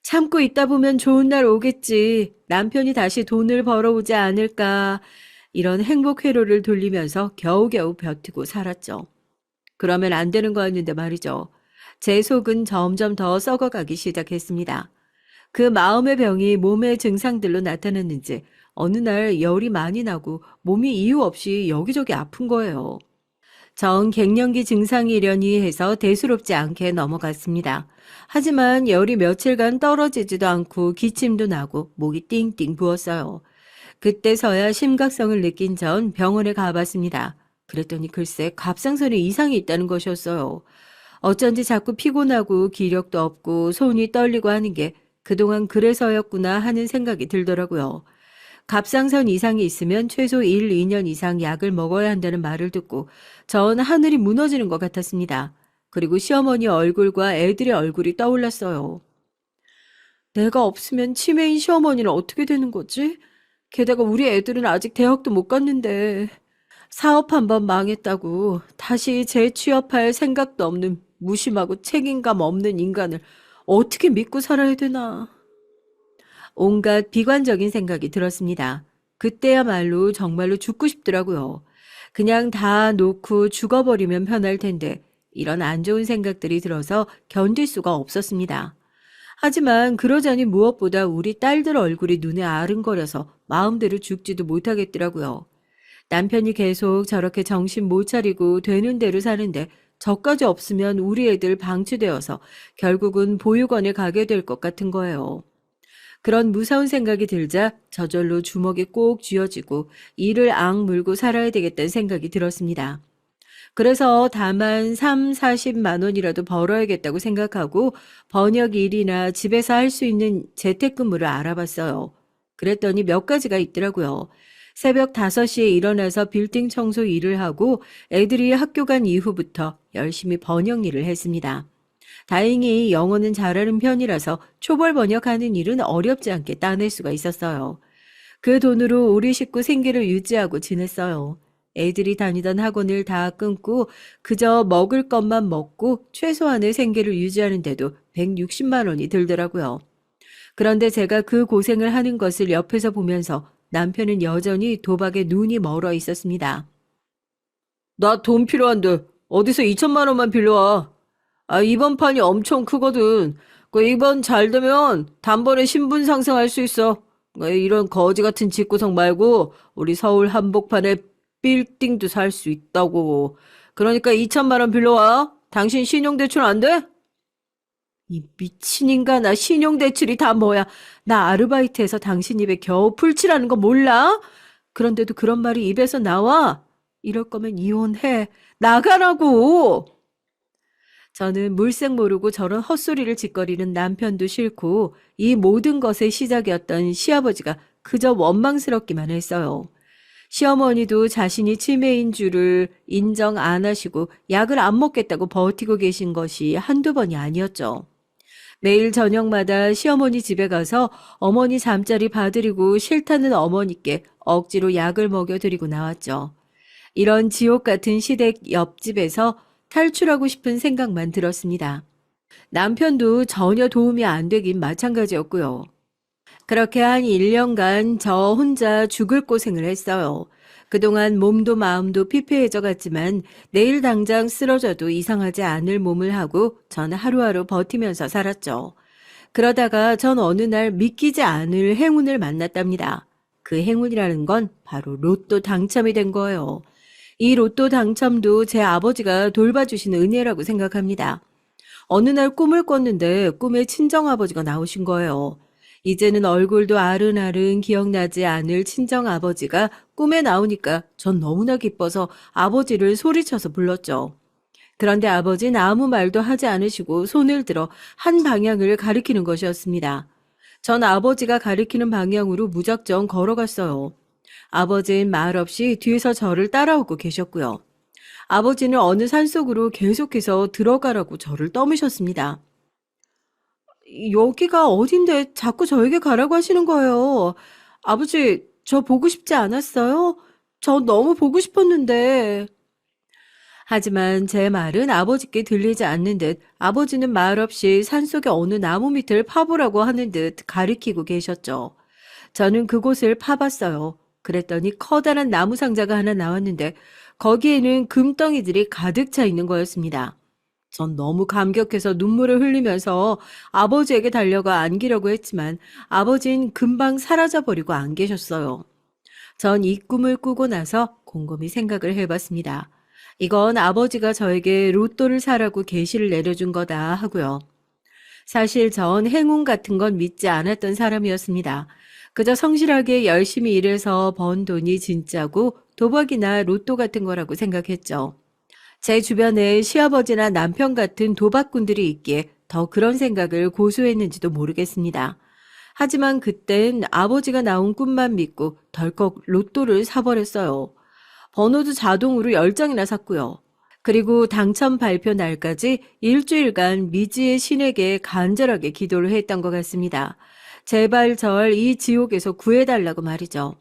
A: 참고 있다 보면 좋은 날 오겠지. 남편이 다시 돈을 벌어오지 않을까. 이런 행복 회로를 돌리면서 겨우겨우 버티고 살았죠. 그러면 안 되는 거였는데 말이죠. 제 속은 점점 더 썩어가기 시작했습니다. 그 마음의 병이 몸의 증상들로 나타났는지 어느 날 열이 많이 나고 몸이 이유 없이 여기저기 아픈 거예요. 전 갱년기 증상이려니 해서 대수롭지 않게 넘어갔습니다. 하지만 열이 며칠간 떨어지지도 않고 기침도 나고 목이 띵띵 부었어요. 그때서야 심각성을 느낀 전 병원에 가봤습니다. 그랬더니 글쎄 갑상선에 이상이 있다는 것이었어요. 어쩐지 자꾸 피곤하고 기력도 없고 손이 떨리고 하는 게 그동안 그래서였구나 하는 생각이 들더라고요. 갑상선 이상이 있으면 최소 1, 2년 이상 약을 먹어야 한다는 말을 듣고 전 하늘이 무너지는 것 같았습니다. 그리고 시어머니 얼굴과 애들의 얼굴이 떠올랐어요. 내가 없으면 치매인 시어머니는 어떻게 되는 거지? 게다가 우리 애들은 아직 대학도 못 갔는데. 사업 한 번 망했다고 다시 재취업할 생각도 없는 무심하고 책임감 없는 인간을 어떻게 믿고 살아야 되나. 온갖 비관적인 생각이 들었습니다. 그때야말로 정말로 죽고 싶더라고요. 그냥 다 놓고 죽어버리면 편할 텐데 이런 안 좋은 생각들이 들어서 견딜 수가 없었습니다. 하지만 그러자니 무엇보다 우리 딸들 얼굴이 눈에 아른거려서 마음대로 죽지도 못하겠더라고요. 남편이 계속 저렇게 정신 못 차리고 되는 대로 사는데 저까지 없으면 우리 애들 방치되어서 결국은 보육원에 가게 될 것 같은 거예요. 그런 무서운 생각이 들자 저절로 주먹이 꼭 쥐어지고 이를 악물고 살아야 되겠다는 생각이 들었습니다. 그래서 다만 3, 40만 원이라도 벌어야겠다고 생각하고 번역 일이나 집에서 할 수 있는 재택근무를 알아봤어요. 그랬더니 몇 가지가 있더라고요. 새벽 5시에 일어나서 빌딩 청소 일을 하고 애들이 학교 간 이후부터 열심히 번역 일을 했습니다. 다행히 영어는 잘하는 편이라서 초벌 번역하는 일은 어렵지 않게 따낼 수가 있었어요. 그 돈으로 우리 식구 생계를 유지하고 지냈어요. 애들이 다니던 학원을 다 끊고 그저 먹을 것만 먹고 최소한의 생계를 유지하는데도 160만 원이 들더라고요. 그런데 제가 그 고생을 하는 것을 옆에서 보면서 남편은 여전히 도박에 눈이 멀어 있었습니다. 나 돈 필요한데 어디서 2천만 원만 빌려와. 이번 판이 엄청 크거든. 이번 잘 되면 단번에 신분 상승할 수 있어. 이런 거지 같은 집구석 말고 우리 서울 한복판에 빌딩도 살 수 있다고. 그러니까 2천만 원 빌려와. 당신 신용대출 안 돼? 이 미친 인간아, 신용대출이 다 뭐야. 나 아르바이트해서 당신 입에 겨우 풀칠하는 거 몰라? 그런데도 그런 말이 입에서 나와? 이럴 거면 이혼해. 나가라고! 저는 물색 모르고 저런 헛소리를 짓거리는 남편도 싫고 이 모든 것의 시작이었던 시아버지가 그저 원망스럽기만 했어요. 시어머니도 자신이 치매인 줄을 인정 안 하시고 약을 안 먹겠다고 버티고 계신 것이 한두 번이 아니었죠. 매일 저녁마다 시어머니 집에 가서 어머니 잠자리 봐드리고 싫다는 어머니께 억지로 약을 먹여드리고 나왔죠. 이런 지옥 같은 시댁 옆집에서 탈출하고 싶은 생각만 들었습니다. 남편도 전혀 도움이 안 되긴 마찬가지였고요. 그렇게 한 1년간 저 혼자 죽을 고생을 했어요. 그동안 몸도 마음도 피폐해져 갔지만 내일 당장 쓰러져도 이상하지 않을 몸을 하고 저는 하루하루 버티면서 살았죠. 그러다가 전 어느 날 믿기지 않을 행운을 만났답니다. 그 행운이라는 건 바로 로또 당첨이 된 거예요. 이 로또 당첨도 제 아버지가 돌봐주신 은혜라고 생각합니다. 어느 날 꿈을 꿨는데 꿈에 친정아버지가 나오신 거예요. 이제는 얼굴도 아른아른 기억나지 않을 친정아버지가 꿈에 나오니까 전 너무나 기뻐서 아버지를 소리쳐서 불렀죠. 그런데 아버지는 아무 말도 하지 않으시고 손을 들어 한 방향을 가리키는 것이었습니다. 전 아버지가 가리키는 방향으로 무작정 걸어갔어요. 아버지는 말없이 뒤에서 저를 따라오고 계셨고요. 아버지는 어느 산속으로 계속해서 들어가라고 저를 떠미셨습니다. 여기가 어딘데 자꾸 저에게 가라고 하시는 거예요. 아버지, 저 보고 싶지 않았어요? 저 너무 보고 싶었는데. 하지만 제 말은 아버지께 들리지 않는 듯 아버지는 말없이 산속의 어느 나무 밑을 파보라고 하는 듯 가리키고 계셨죠. 저는 그곳을 파봤어요. 그랬더니 커다란 나무 상자가 하나 나왔는데 거기에는 금덩이들이 가득 차 있는 거였습니다. 전 너무 감격해서 눈물을 흘리면서 아버지에게 달려가 안기려고 했지만 아버진 금방 사라져버리고 안 계셨어요. 전 이 꿈을 꾸고 나서 곰곰이 생각을 해봤습니다. 이건 아버지가 저에게 로또를 사라고 계시를 내려준 거다 하고요. 사실 전 행운 같은 건 믿지 않았던 사람이었습니다. 그저 성실하게 열심히 일해서 번 돈이 진짜고 도박이나 로또 같은 거라고 생각했죠. 제 주변에 시아버지나 남편 같은 도박꾼들이 있기에 더 그런 생각을 고수했는지도 모르겠습니다. 하지만 그땐 아버지가 나온 꿈만 믿고 덜컥 로또를 사버렸어요. 번호도 자동으로 10장이나 샀고요. 그리고 당첨 발표 날까지 일주일간 미지의 신에게 간절하게 기도를 했던 것 같습니다. 제발 절 이 지옥에서 구해달라고 말이죠.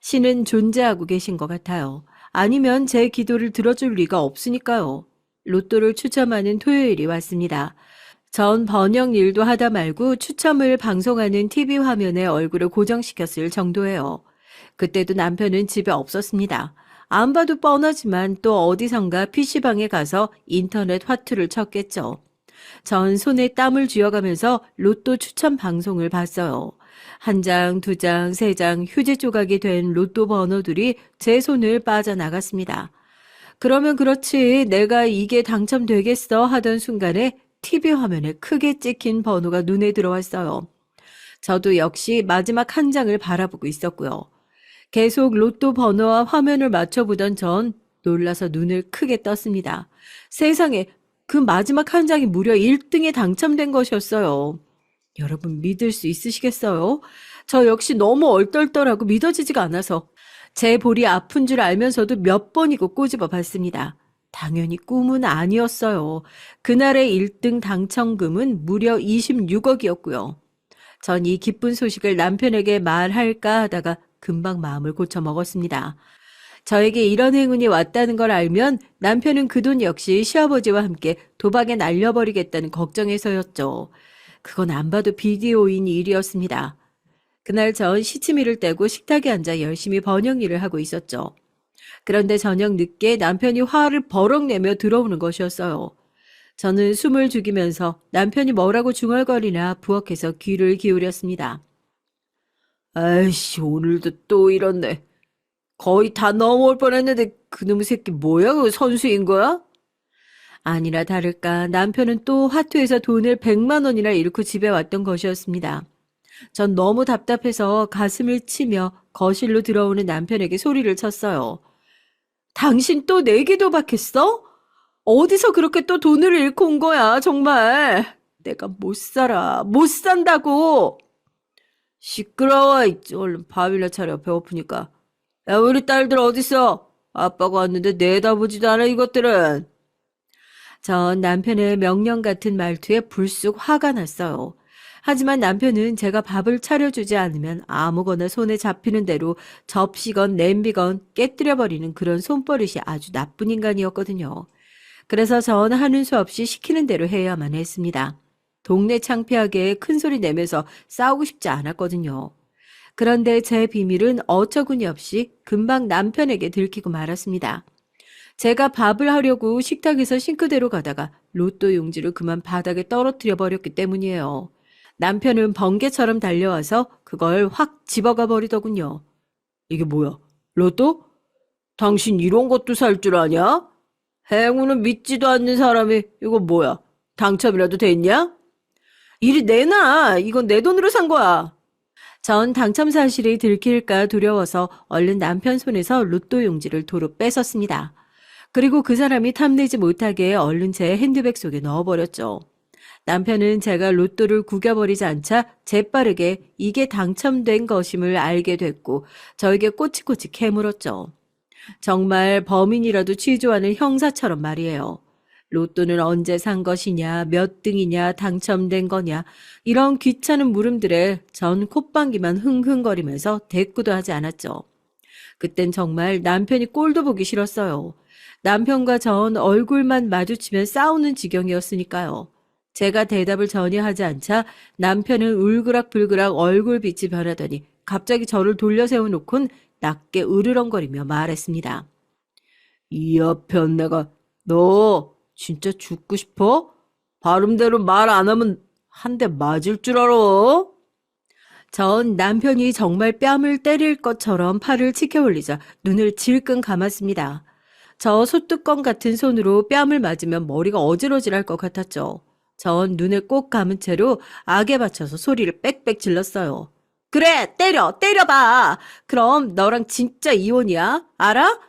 A: 신은 존재하고 계신 것 같아요. 아니면 제 기도를 들어줄 리가 없으니까요. 로또를 추첨하는 토요일이 왔습니다. 전 번역 일도 하다 말고 추첨을 방송하는 TV 화면에 얼굴을 고정시켰을 정도예요. 그때도 남편은 집에 없었습니다. 안 봐도 뻔하지만 또 어디선가 PC방에 가서 인터넷 화투를 쳤겠죠. 전 손에 땀을 쥐어가면서 로또 추첨 방송을 봤어요. 한 장, 두 장, 세 장 휴지 조각이 된 로또 번호들이 제 손을 빠져나갔습니다. 그러면 그렇지 내가 이게 당첨되겠어 하던 순간에 TV 화면에 크게 찍힌 번호가 눈에 들어왔어요. 저도 역시 마지막 한 장을 바라보고 있었고요. 계속 로또 번호와 화면을 맞춰보던 전 놀라서 눈을 크게 떴습니다. 세상에 그 마지막 한 장이 무려 1등에 당첨된 것이었어요. 여러분 믿을 수 있으시겠어요? 저 역시 너무 얼떨떨하고 믿어지지가 않아서 제 볼이 아픈 줄 알면서도 몇 번이고 꼬집어 봤습니다. 당연히 꿈은 아니었어요. 그날의 1등 당첨금은 무려 26억이었고요. 전 이 기쁜 소식을 남편에게 말할까 하다가 금방 마음을 고쳐 먹었습니다. 저에게 이런 행운이 왔다는 걸 알면 남편은 그 돈 역시 시아버지와 함께 도박에 날려버리겠다는 걱정에서였죠. 그건 안 봐도 비디오인 일이었습니다. 그날 전 시치미를 떼고 식탁에 앉아 열심히 번역 일을 하고 있었죠. 그런데 저녁 늦게 남편이 화를 버럭 내며 들어오는 것이었어요. 저는 숨을 죽이면서 남편이 뭐라고 중얼거리나 부엌에서 귀를 기울였습니다. 아이씨, 오늘도 또 이렇네. 거의 다 넘어올 뻔했는데 그놈의 새끼 뭐야? 그 선수인 거야? 아니라 다를까 남편은 또 화투에서 돈을 100만 원이나 잃고 집에 왔던 것이었습니다. 전 너무 답답해서 가슴을 치며 거실로 들어오는 남편에게 소리를 쳤어요. 당신 또 내기 도박했어? 어디서 그렇게 또 돈을 잃고 온 거야, 정말. 내가 못 살아. 못 산다고. 시끄러워. 얼른 밥이나 차려. 배고프니까. 야, 우리 딸들 어딨어? 아빠가 왔는데 내다보지도 않아, 이것들은. 전 남편의 명령 같은 말투에 불쑥 화가 났어요. 하지만 남편은 제가 밥을 차려주지 않으면 아무거나 손에 잡히는 대로 접시건 냄비건 깨뜨려버리는 그런 손버릇이 아주 나쁜 인간이었거든요. 그래서 전 하는 수 없이 시키는 대로 해야만 했습니다. 동네 창피하게 큰소리 내면서 싸우고 싶지 않았거든요. 그런데 제 비밀은 어처구니없이 금방 남편에게 들키고 말았습니다. 제가 밥을 하려고 식탁에서 싱크대로 가다가 로또 용지를 그만 바닥에 떨어뜨려 버렸기 때문이에요. 남편은 번개처럼 달려와서 그걸 확 집어가 버리더군요. 이게 뭐야? 로또? 당신 이런 것도 살 줄 아냐? 행운은 믿지도 않는 사람이 이거 뭐야? 당첨이라도 됐냐? 이리 내놔. 이건 내 돈으로 산 거야. 전 당첨 사실이 들킬까 두려워서 얼른 남편 손에서 로또 용지를 도로 뺏었습니다. 그리고 그 사람이 탐내지 못하게 얼른 제 핸드백 속에 넣어버렸죠. 남편은 제가 로또를 구겨버리지 않자 재빠르게 이게 당첨된 것임을 알게 됐고 저에게 꼬치꼬치 캐물었죠. 정말 범인이라도 취조하는 형사처럼 말이에요. 로또는 언제 산 것이냐, 몇 등이냐, 당첨된 거냐 이런 귀찮은 물음들에 전 콧방귀만 흥흥거리면서 대꾸도 하지 않았죠. 그땐 정말 남편이 꼴도 보기 싫었어요. 남편과 전 얼굴만 마주치면 싸우는 지경이었으니까요. 제가 대답을 전혀 하지 않자 남편은 울그락불그락 얼굴빛이 변하더니 갑자기 저를 돌려 세워놓곤 낮게 으르렁거리며 말했습니다. 이 여편 내가 너 진짜 죽고 싶어? 발음대로 말 안 하면 한 대 맞을 줄 알아? 전 남편이 정말 뺨을 때릴 것처럼 팔을 치켜 올리자 눈을 질끈 감았습니다. 저 소뚜껑 같은 손으로 뺨을 맞으면 머리가 어지러질할 것 같았죠. 전 눈을 꼭 감은 채로 악에 받쳐서 소리를 빽빽 질렀어요. 그래, 때려봐. 그럼 너랑 진짜 이혼이야. 알아?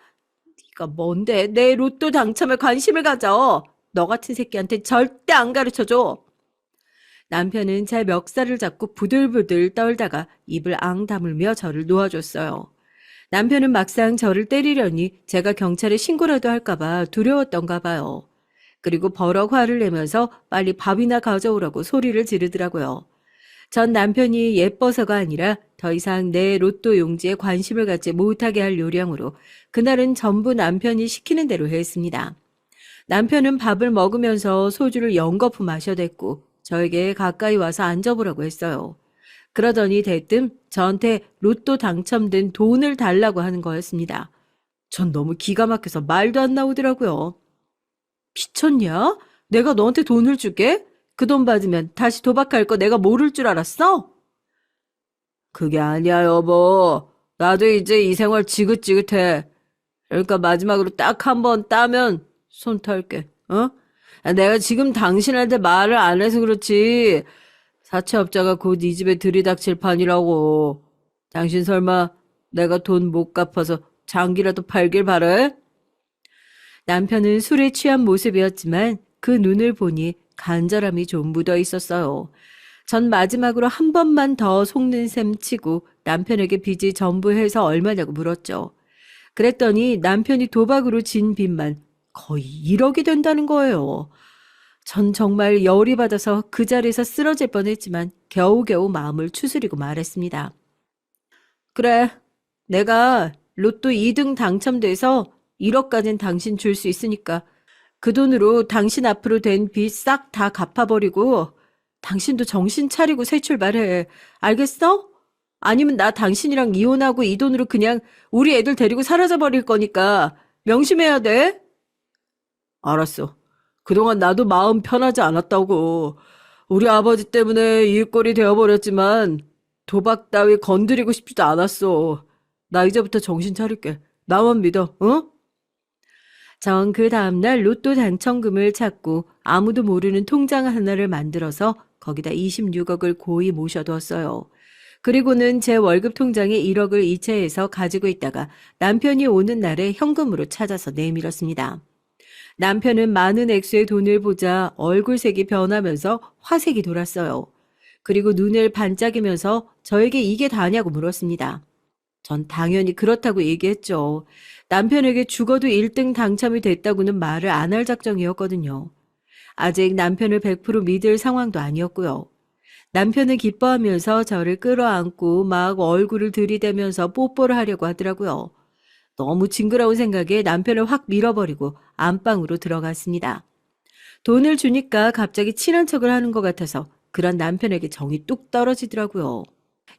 A: 네가 뭔데 내 로또 당첨에 관심을 가져. 너 같은 새끼한테 절대 안 가르쳐줘. 남편은 제 멱살을 잡고 부들부들 떨다가 입을 앙 다물며 저를 놓아줬어요. 남편은 막상 저를 때리려니 제가 경찰에 신고라도 할까봐 두려웠던가 봐요. 그리고 버럭 화를 내면서 빨리 밥이나 가져오라고 소리를 지르더라고요. 전 남편이 예뻐서가 아니라 더 이상 내 로또 용지에 관심을 갖지 못하게 할 요령으로 그날은 전부 남편이 시키는 대로 했습니다. 남편은 밥을 먹으면서 소주를 연거푸 마셔댔고 저에게 가까이 와서 앉아보라고 했어요. 그러더니 대뜸 저한테 로또 당첨된 돈을 달라고 하는 거였습니다. 전 너무 기가 막혀서 말도 안 나오더라고요. 미쳤냐? 내가 너한테 돈을 줄게? 그 돈 받으면 다시 도박할 거 내가 모를 줄 알았어? 그게 아니야, 여보. 나도 이제 이 생활 지긋지긋해. 그러니까 마지막으로 딱 한 번 따면 손 털게. 어? 내가 지금 당신한테 말을 안 해서 그렇지. 사채업자가 곧 이 집에 들이닥칠 판이라고. 당신 설마 내가 돈 못 갚아서 장기라도 팔길 바래? 남편은 술에 취한 모습이었지만 그 눈을 보니 간절함이 좀 묻어 있었어요. 전 마지막으로 한 번만 더 속는 셈 치고 남편에게 빚이 전부 해서 얼마냐고 물었죠. 그랬더니 남편이 도박으로 진 빚만 거의 1억이 된다는 거예요. 전 정말 열이 받아서 그 자리에서 쓰러질 뻔했지만 겨우겨우 마음을 추스리고 말했습니다. 그래, 내가 로또 2등 당첨돼서 1억까진 당신 줄 수 있으니까 그 돈으로 당신 앞으로 된 빚 싹 다 갚아버리고 당신도 정신 차리고 새 출발해. 알겠어? 아니면 나 당신이랑 이혼하고 이 돈으로 그냥 우리 애들 데리고 사라져버릴 거니까 명심해야 돼. 알았어. 그동안 나도 마음 편하지 않았다고. 우리 아버지 때문에 일꼴이 되어버렸지만 도박 따위 건드리고 싶지도 않았어. 나 이제부터 정신 차릴게. 나만 믿어, 어? 전 그 다음날 로또 당첨금을 찾고 아무도 모르는 통장 하나를 만들어서 거기다 26억을 고이 모셔두었어요. 그리고는 제 월급 통장에 1억을 이체해서 가지고 있다가 남편이 오는 날에 현금으로 찾아서 내밀었습니다. 남편은 많은 액수의 돈을 보자 얼굴색이 변하면서 화색이 돌았어요. 그리고 눈을 반짝이면서 저에게 이게 다냐고 물었습니다. 전 당연히 그렇다고 얘기했죠. 남편에게 죽어도 1등 당첨이 됐다고는 말을 안 할 작정이었거든요. 아직 남편을 100% 믿을 상황도 아니었고요. 남편은 기뻐하면서 저를 끌어안고 막 얼굴을 들이대면서 뽀뽀를 하려고 하더라고요. 너무 징그러운 생각에 남편을 확 밀어버리고 안방으로 들어갔습니다. 돈을 주니까 갑자기 친한 척을 하는 것 같아서 그런 남편에게 정이 뚝 떨어지더라고요.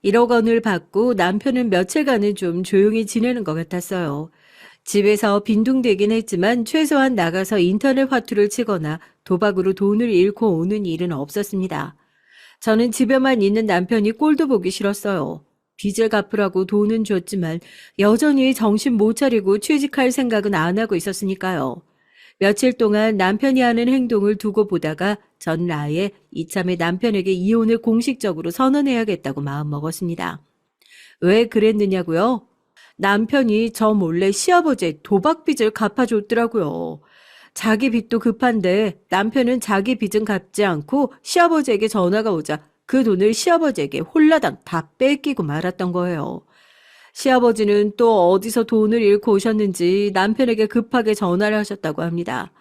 A: 1억 원을 받고 남편은 며칠간은 좀 조용히 지내는 것 같았어요. 집에서 빈둥대긴 했지만 최소한 나가서 인터넷 화투를 치거나 도박으로 돈을 잃고 오는 일은 없었습니다. 저는 집에만 있는 남편이 꼴도 보기 싫었어요. 빚을 갚으라고 돈은 줬지만 여전히 정신 못 차리고 취직할 생각은 안 하고 있었으니까요. 며칠 동안 남편이 하는 행동을 두고 보다가 전 아예 이참에 남편에게 이혼을 공식적으로 선언해야겠다고 마음먹었습니다. 왜 그랬느냐고요? 남편이 저 몰래 시아버지의 도박 빚을 갚아줬더라고요. 자기 빚도 급한데 남편은 자기 빚은 갚지 않고 시아버지에게 전화가 오자 그 돈을 시아버지에게 홀라당 다 뺏기고 말았던 거예요. 시아버지는 또 어디서 돈을 잃고 오셨는지 남편에게 급하게 전화를 하셨다고 합니다.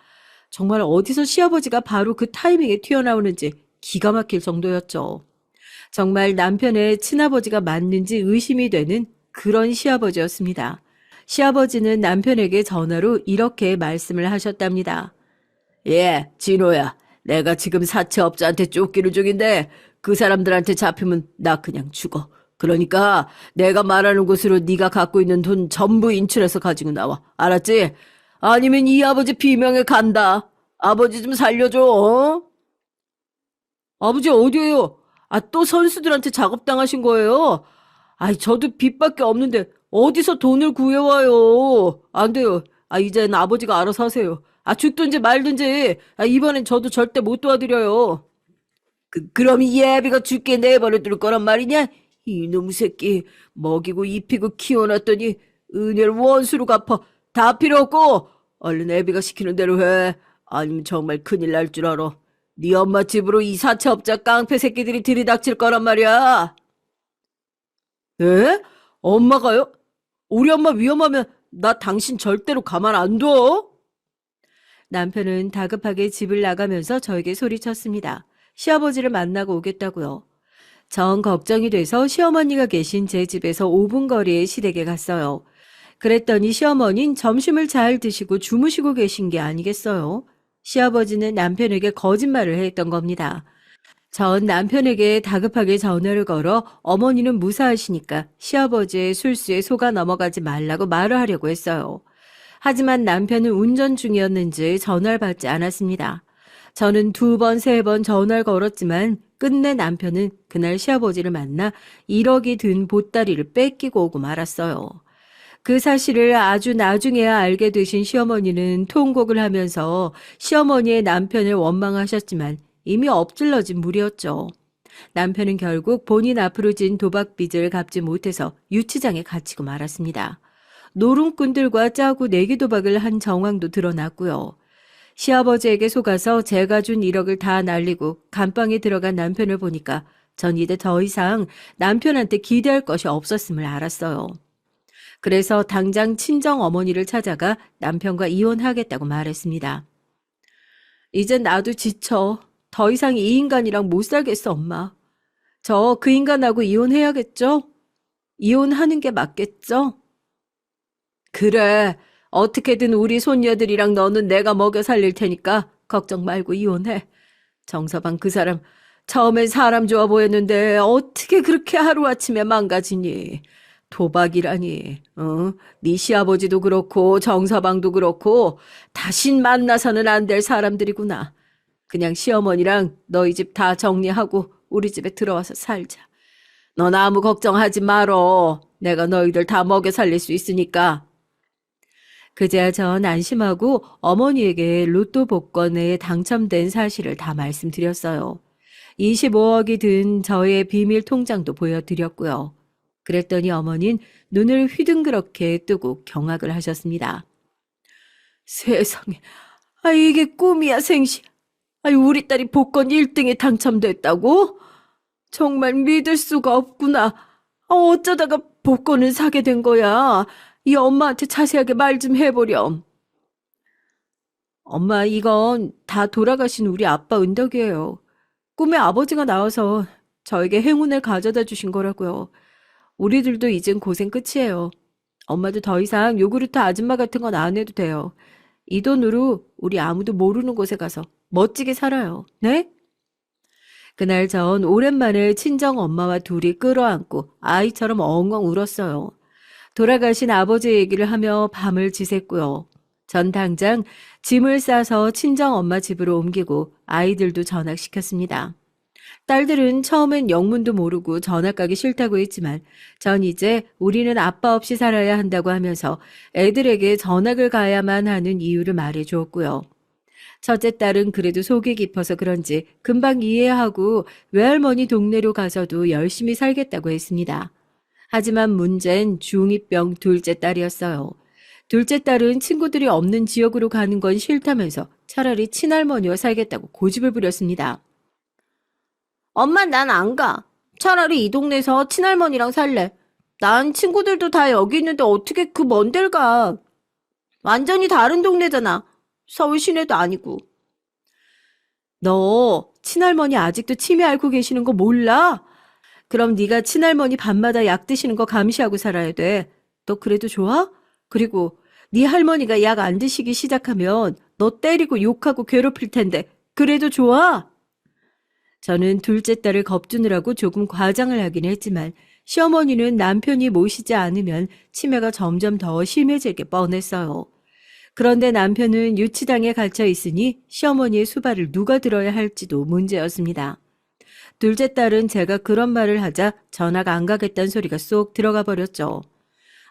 A: 정말 어디서 시아버지가 바로 그 타이밍에 튀어나오는지 기가 막힐 정도였죠. 정말 남편의 친아버지가 맞는지 의심이 되는 그런 시아버지였습니다. 시아버지는 남편에게 전화로 이렇게 말씀을 하셨답니다. 예, 진호야. 내가 지금 사채업자한테 쫓기는 중인데 그 사람들한테 잡히면 나 그냥 죽어. 그러니까 내가 말하는 곳으로 네가 갖고 있는 돈 전부 인출해서 가지고 나와. 알았지? 아니면 이 아버지 비명에 간다. 아버지 좀 살려줘. 어? 아버지 어디에요? 아, 또 선수들한테 작업당하신 거예요? 아이, 저도 빚밖에 없는데 어디서 돈을 구해와요? 안 돼요. 아, 이제는 아버지가 알아서 하세요. 아, 죽든지 말든지. 아, 이번엔 저도 절대 못 도와드려요. 그럼 이 애비가 죽게 내버려둘 거란 말이냐? 이놈 새끼 먹이고 입히고 키워놨더니 은혜를 원수로 갚아. 다 필요 없고 얼른 애비가 시키는 대로 해. 아니면 정말 큰일 날 줄 알아. 네 엄마 집으로 이 사채업자 깡패 새끼들이 들이닥칠 거란 말이야. 에? 엄마가요? 우리 엄마 위험하면 나 당신 절대로 가만 안 둬. 남편은 다급하게 집을 나가면서 저에게 소리쳤습니다. 시아버지를 만나고 오겠다고요. 전 걱정이 돼서 시어머니가 계신 제 집에서 5분 거리의 시댁에 갔어요. 그랬더니 시어머니는 점심을 잘 드시고 주무시고 계신 게 아니겠어요. 시아버지는 남편에게 거짓말을 했던 겁니다. 전 남편에게 다급하게 전화를 걸어 어머니는 무사하시니까 시아버지의 술수에 속아 넘어가지 말라고 말을 하려고 했어요. 하지만 남편은 운전 중이었는지 전화를 받지 않았습니다. 저는 2번, 3번 전화를 걸었지만 끝내 남편은 그날 시아버지를 만나 1억이 든 보따리를 뺏기고 오고 말았어요. 그 사실을 아주 나중에야 알게 되신 시어머니는 통곡을 하면서 시어머니의 남편을 원망하셨지만 이미 엎질러진 물이었죠. 남편은 결국 본인 앞으로 진 도박빚을 갚지 못해서 유치장에 갇히고 말았습니다. 노름꾼들과 짜고 내기 도박을 한 정황도 드러났고요. 시아버지에게 속아서 제가 준 1억을 다 날리고 감방에 들어간 남편을 보니까 전 이제 더 이상 남편한테 기대할 것이 없었음을 알았어요. 그래서 당장 친정 어머니를 찾아가 남편과 이혼하겠다고 말했습니다. 이젠 나도 지쳐. 더 이상 이 인간이랑 못 살겠어, 엄마. 저 그 인간하고 이혼해야겠죠? 이혼하는 게 맞겠죠? 그래. 어떻게든 우리 손녀들이랑 너는 내가 먹여 살릴 테니까 걱정 말고 이혼해. 정서방 그 사람 처음엔 사람 좋아 보였는데 어떻게 그렇게 하루아침에 망가지니? 도박이라니. 네 시아버지도 그렇고 정서방도 그렇고 다신 만나서는 안 될 사람들이구나. 그냥 시어머니랑 너희 집 다 정리하고 우리 집에 들어와서 살자. 넌 아무 걱정하지 말어. 내가 너희들 다 먹여 살릴 수 있으니까. 그제야 전 안심하고 어머니에게 로또 복권에 당첨된 사실을 다 말씀드렸어요. 25억이 든 저의 비밀 통장도 보여드렸고요. 그랬더니 어머니는 눈을 휘둥그렇게 뜨고 경악을 하셨습니다. 세상에, 이게 꿈이야 생시. 우리 딸이 복권 1등에 당첨됐다고? 정말 믿을 수가 없구나. 어쩌다가 복권을 사게 된 거야. 이 엄마한테 자세하게 말 좀 해보렴. 엄마, 이건 다 돌아가신 우리 아빠 은덕이에요. 꿈에 아버지가 나와서 저에게 행운을 가져다 주신 거라고요. 우리들도 이젠 고생 끝이에요. 엄마도 더 이상 요구르트 아줌마 같은 건 안 해도 돼요. 이 돈으로 우리 아무도 모르는 곳에 가서 멋지게 살아요. 네? 그날 전 오랜만에 친정 엄마와 둘이 끌어안고 아이처럼 엉엉 울었어요. 돌아가신 아버지 얘기를 하며 밤을 지샜고요. 전 당장 짐을 싸서 친정 엄마 집으로 옮기고 아이들도 전학시켰습니다. 딸들은 처음엔 영문도 모르고 전학 가기 싫다고 했지만 전 이제 우리는 아빠 없이 살아야 한다고 하면서 애들에게 전학을 가야만 하는 이유를 말해 주었고요. 첫째 딸은 그래도 속이 깊어서 그런지 금방 이해하고 외할머니 동네로 가서도 열심히 살겠다고 했습니다. 하지만 문제는 중2병 둘째 딸이었어요. 둘째 딸은 친구들이 없는 지역으로 가는 건 싫다면서 차라리 친할머니와 살겠다고 고집을 부렸습니다. 엄마, 난 안 가. 차라리 이 동네에서 친할머니랑 살래. 난 친구들도 다 여기 있는데 어떻게 그 먼 데를 가. 완전히 다른 동네잖아. 서울 시내도 아니고. 너 친할머니 아직도 치매 앓고 계시는 거 몰라? 그럼 네가 친할머니 밤마다 약 드시는 거 감시하고 살아야 돼. 너 그래도 좋아? 그리고 네 할머니가 약 안 드시기 시작하면 너 때리고 욕하고 괴롭힐 텐데 그래도 좋아? 저는 둘째 딸을 겁주느라고 조금 과장을 하긴 했지만 시어머니는 남편이 모시지 않으면 치매가 점점 더 심해질 게 뻔했어요. 그런데 남편은 유치장에 갇혀 있으니 시어머니의 수발을 누가 들어야 할지도 문제였습니다. 둘째 딸은 제가 그런 말을 하자 전학 안 가겠다는 소리가 쏙 들어가 버렸죠.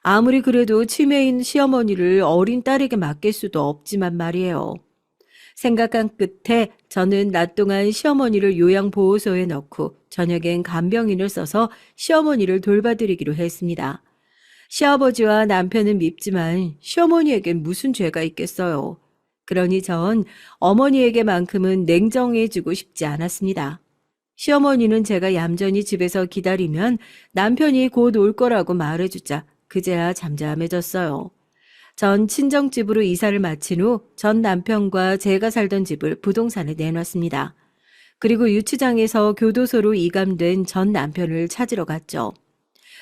A: 아무리 그래도 치매인 시어머니를 어린 딸에게 맡길 수도 없지만 말이에요. 생각한 끝에 저는 낮 동안 시어머니를 요양보호소에 넣고 저녁엔 간병인을 써서 시어머니를 돌봐드리기로 했습니다. 시아버지와 남편은 밉지만 시어머니에겐 무슨 죄가 있겠어요. 그러니 전 어머니에게만큼은 냉정해지고 싶지 않았습니다. 시어머니는 제가 얌전히 집에서 기다리면 남편이 곧 올 거라고 말해주자 그제야 잠잠해졌어요. 전 친정집으로 이사를 마친 후 전 남편과 제가 살던 집을 부동산에 내놨습니다. 그리고 유치장에서 교도소로 이감된 전 남편을 찾으러 갔죠.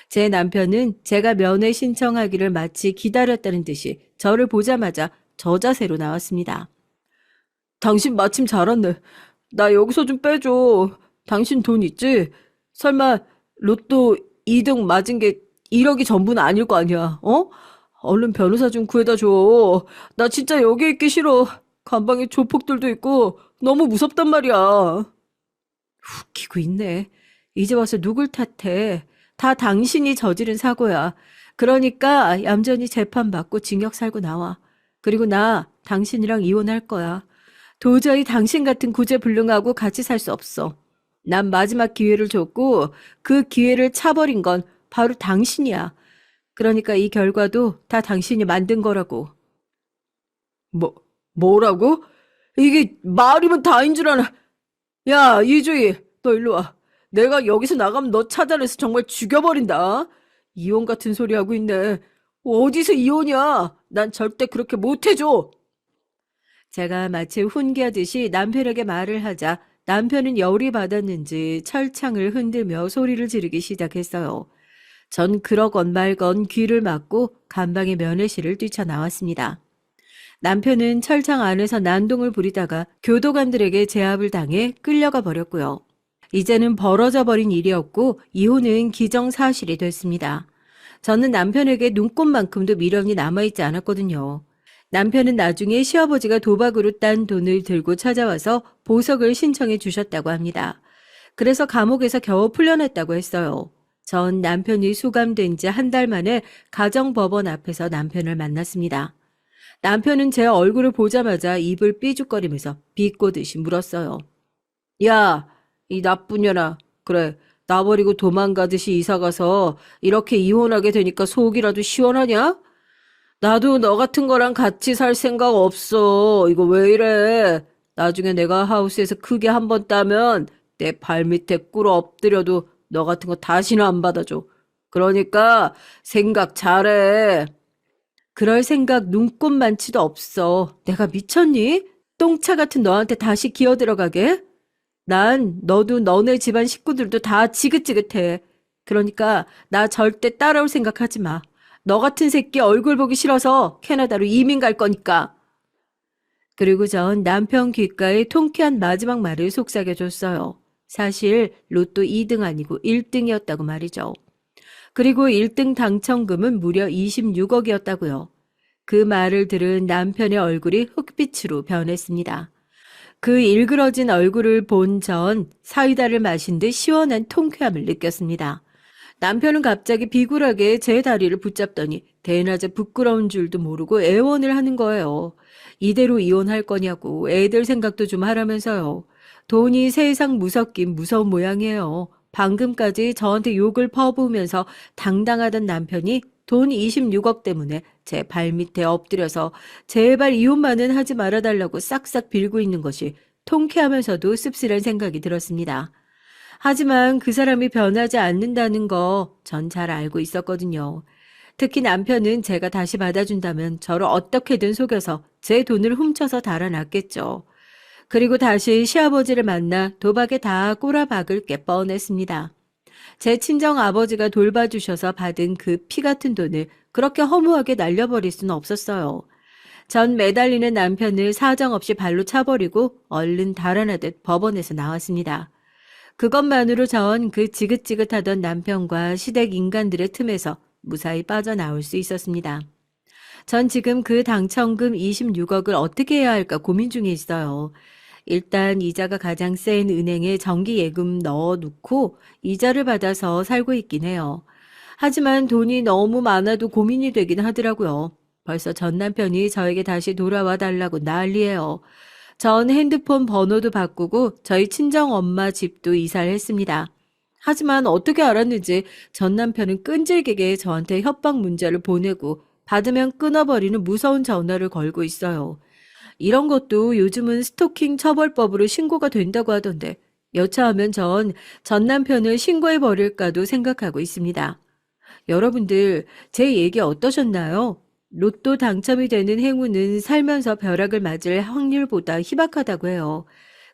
A: 제 남편은 제가 면회 신청하기를 마치 기다렸다는 듯이 저를 보자마자 저 자세로 나왔습니다. 당신 마침 잘 왔네. 나 여기서 좀 빼줘. 당신 돈 있지? 설마 로또 2등 맞은 게 1억이 전부는 아닐 거 아니야, 어? 얼른 변호사 좀 구해다 줘. 나 진짜 여기 있기 싫어. 간방에 조폭들도 있고 너무 무섭단 말이야. 웃기고 있네. 이제 와서 누굴 탓해. 다 당신이 저지른 사고야. 그러니까 얌전히 재판받고 징역 살고 나와. 그리고 나 당신이랑 이혼할 거야. 도저히 당신 같은 구제불능하고 같이 살 수 없어. 난 마지막 기회를 줬고 그 기회를 차버린 건 바로 당신이야. 그러니까 이 결과도 다 당신이 만든 거라고. 뭐, 뭐라고? 이게 말이면 다인 줄 아나. 야, 이주희, 너 일로 와. 내가 여기서 나가면 너 차단해서 정말 죽여버린다. 이혼 같은 소리 하고 있네. 어디서 이혼이야? 난 절대 그렇게 못해줘. 제가 마치 훈계하듯이 남편에게 말을 하자 남편은 열이 받았는지 철창을 흔들며 소리를 지르기 시작했어요. 전 그러건 말건 귀를 막고 간방의 면회실을 뛰쳐나왔습니다. 남편은 철창 안에서 난동을 부리다가 교도관들에게 제압을 당해 끌려가 버렸고요. 이제는 벌어져 버린 일이었고 이혼은 기정사실이 됐습니다. 저는 남편에게 눈꼽만큼도 미련이 남아있지 않았거든요. 남편은 나중에 시아버지가 도박으로 딴 돈을 들고 찾아와서 보석을 신청해 주셨다고 합니다. 그래서 감옥에서 겨우 풀려났다고 했어요. 전 남편이 수감된 지 한 달 만에 가정법원 앞에서 남편을 만났습니다. 남편은 제 얼굴을 보자마자 입을 삐죽거리면서 비꼬듯이 물었어요. 야, 이 나쁜 년아. 그래, 나 버리고 도망가듯이 이사가서 이렇게 이혼하게 되니까 속이라도 시원하냐? 나도 너 같은 거랑 같이 살 생각 없어. 이거 왜 이래? 나중에 내가 하우스에서 크게 한 번 따면 내 발밑에 꿇어 엎드려도 너 같은 거 다시는 안 받아줘. 그러니까 생각 잘해. 그럴 생각 눈꼽만치도 없어. 내가 미쳤니? 똥차 같은 너한테 다시 기어 들어가게? 난 너도 너네 집안 식구들도 다 지긋지긋해. 그러니까 나 절대 따라올 생각하지 마. 너 같은 새끼 얼굴 보기 싫어서 캐나다로 이민 갈 거니까. 그리고 전 남편 귓가에 통쾌한 마지막 말을 속삭여줬어요. 사실 로또 2등 아니고 1등이었다고 말이죠. 그리고 1등 당첨금은 무려 26억이었다고요. 그 말을 들은 남편의 얼굴이 흑빛으로 변했습니다. 그 일그러진 얼굴을 본 전 사이다를 마신 듯 시원한 통쾌함을 느꼈습니다. 남편은 갑자기 비굴하게 제 다리를 붙잡더니 대낮에 부끄러운 줄도 모르고 애원을 하는 거예요. 이대로 이혼할 거냐고 애들 생각도 좀 하라면서요. 돈이 세상 무섭긴 무서운 모양이에요. 방금까지 저한테 욕을 퍼부으면서 당당하던 남편이 돈 26억 때문에 제 발밑에 엎드려서 제발 이혼만은 하지 말아달라고 싹싹 빌고 있는 것이 통쾌하면서도 씁쓸한 생각이 들었습니다. 하지만 그 사람이 변하지 않는다는 거 전 잘 알고 있었거든요. 특히 남편은 제가 다시 받아준다면 저를 어떻게든 속여서 제 돈을 훔쳐서 달아났겠죠. 그리고 다시 시아버지를 만나 도박에 다 꼬라박을 게 뻔했습니다. 제 친정 아버지가 돌봐주셔서 받은 그 피 같은 돈을 그렇게 허무하게 날려버릴 수는 없었어요. 전 매달리는 남편을 사정없이 발로 차버리고 얼른 달아나듯 법원에서 나왔습니다. 그것만으로 전 그 지긋지긋하던 남편과 시댁 인간들의 틈에서 무사히 빠져나올 수 있었습니다. 전 지금 그 당첨금 26억을 어떻게 해야 할까 고민 중에 있어요. 일단 이자가 가장 센 은행에 정기예금 넣어놓고 이자를 받아서 살고 있긴 해요. 하지만 돈이 너무 많아도 고민이 되긴 하더라고요. 벌써 전 남편이 저에게 다시 돌아와 달라고 난리예요. 전 핸드폰 번호도 바꾸고 저희 친정엄마 집도 이사를 했습니다. 하지만 어떻게 알았는지 전 남편은 끈질기게 저한테 협박 문자를 보내고 받으면 끊어버리는 무서운 전화를 걸고 있어요. 이런 것도 요즘은 스토킹 처벌법으로 신고가 된다고 하던데 여차하면 전 남편을 신고해버릴까도 생각하고 있습니다. 여러분들 제 얘기 어떠셨나요? 로또 당첨이 되는 행운은 살면서 벼락을 맞을 확률보다 희박하다고 해요.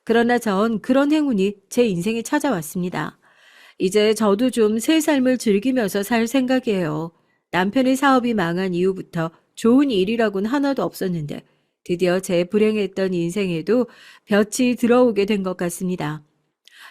A: 그러나 전 그런 행운이 제 인생에 찾아왔습니다. 이제 저도 좀 새 삶을 즐기면서 살 생각이에요. 남편의 사업이 망한 이후부터 좋은 일이라고는 하나도 없었는데 드디어 제 불행했던 인생에도 볕이 들어오게 된 것 같습니다.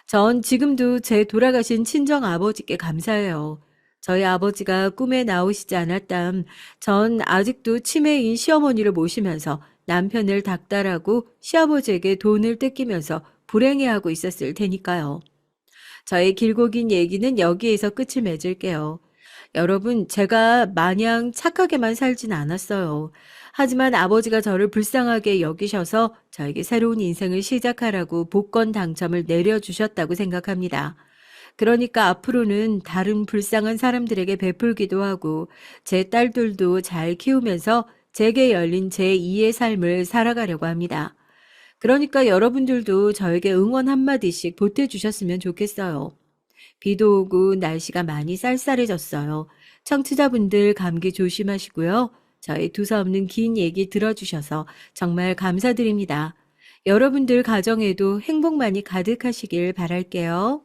A: 전 지금도 제 돌아가신 친정 아버지께 감사해요. 저희 아버지가 꿈에 나오시지 않았담 전 아직도 치매인 시어머니를 모시면서 남편을 닥달하고 시아버지에게 돈을 뜯기면서 불행해하고 있었을 테니까요. 저의 길고 긴 얘기는 여기에서 끝을 맺을게요. 여러분, 제가 마냥 착하게만 살진 않았어요. 하지만 아버지가 저를 불쌍하게 여기셔서 저에게 새로운 인생을 시작하라고 복권 당첨을 내려주셨다고 생각합니다. 그러니까 앞으로는 다른 불쌍한 사람들에게 베풀기도 하고 제 딸들도 잘 키우면서 제게 열린 제2의 삶을 살아가려고 합니다. 그러니까 여러분들도 저에게 응원 한마디씩 보태주셨으면 좋겠어요. 비도 오고 날씨가 많이 쌀쌀해졌어요. 청취자분들 감기 조심하시고요. 저희 두서없는 긴 얘기 들어주셔서 정말 감사드립니다. 여러분들 가정에도 행복 많이 가득하시길 바랄게요.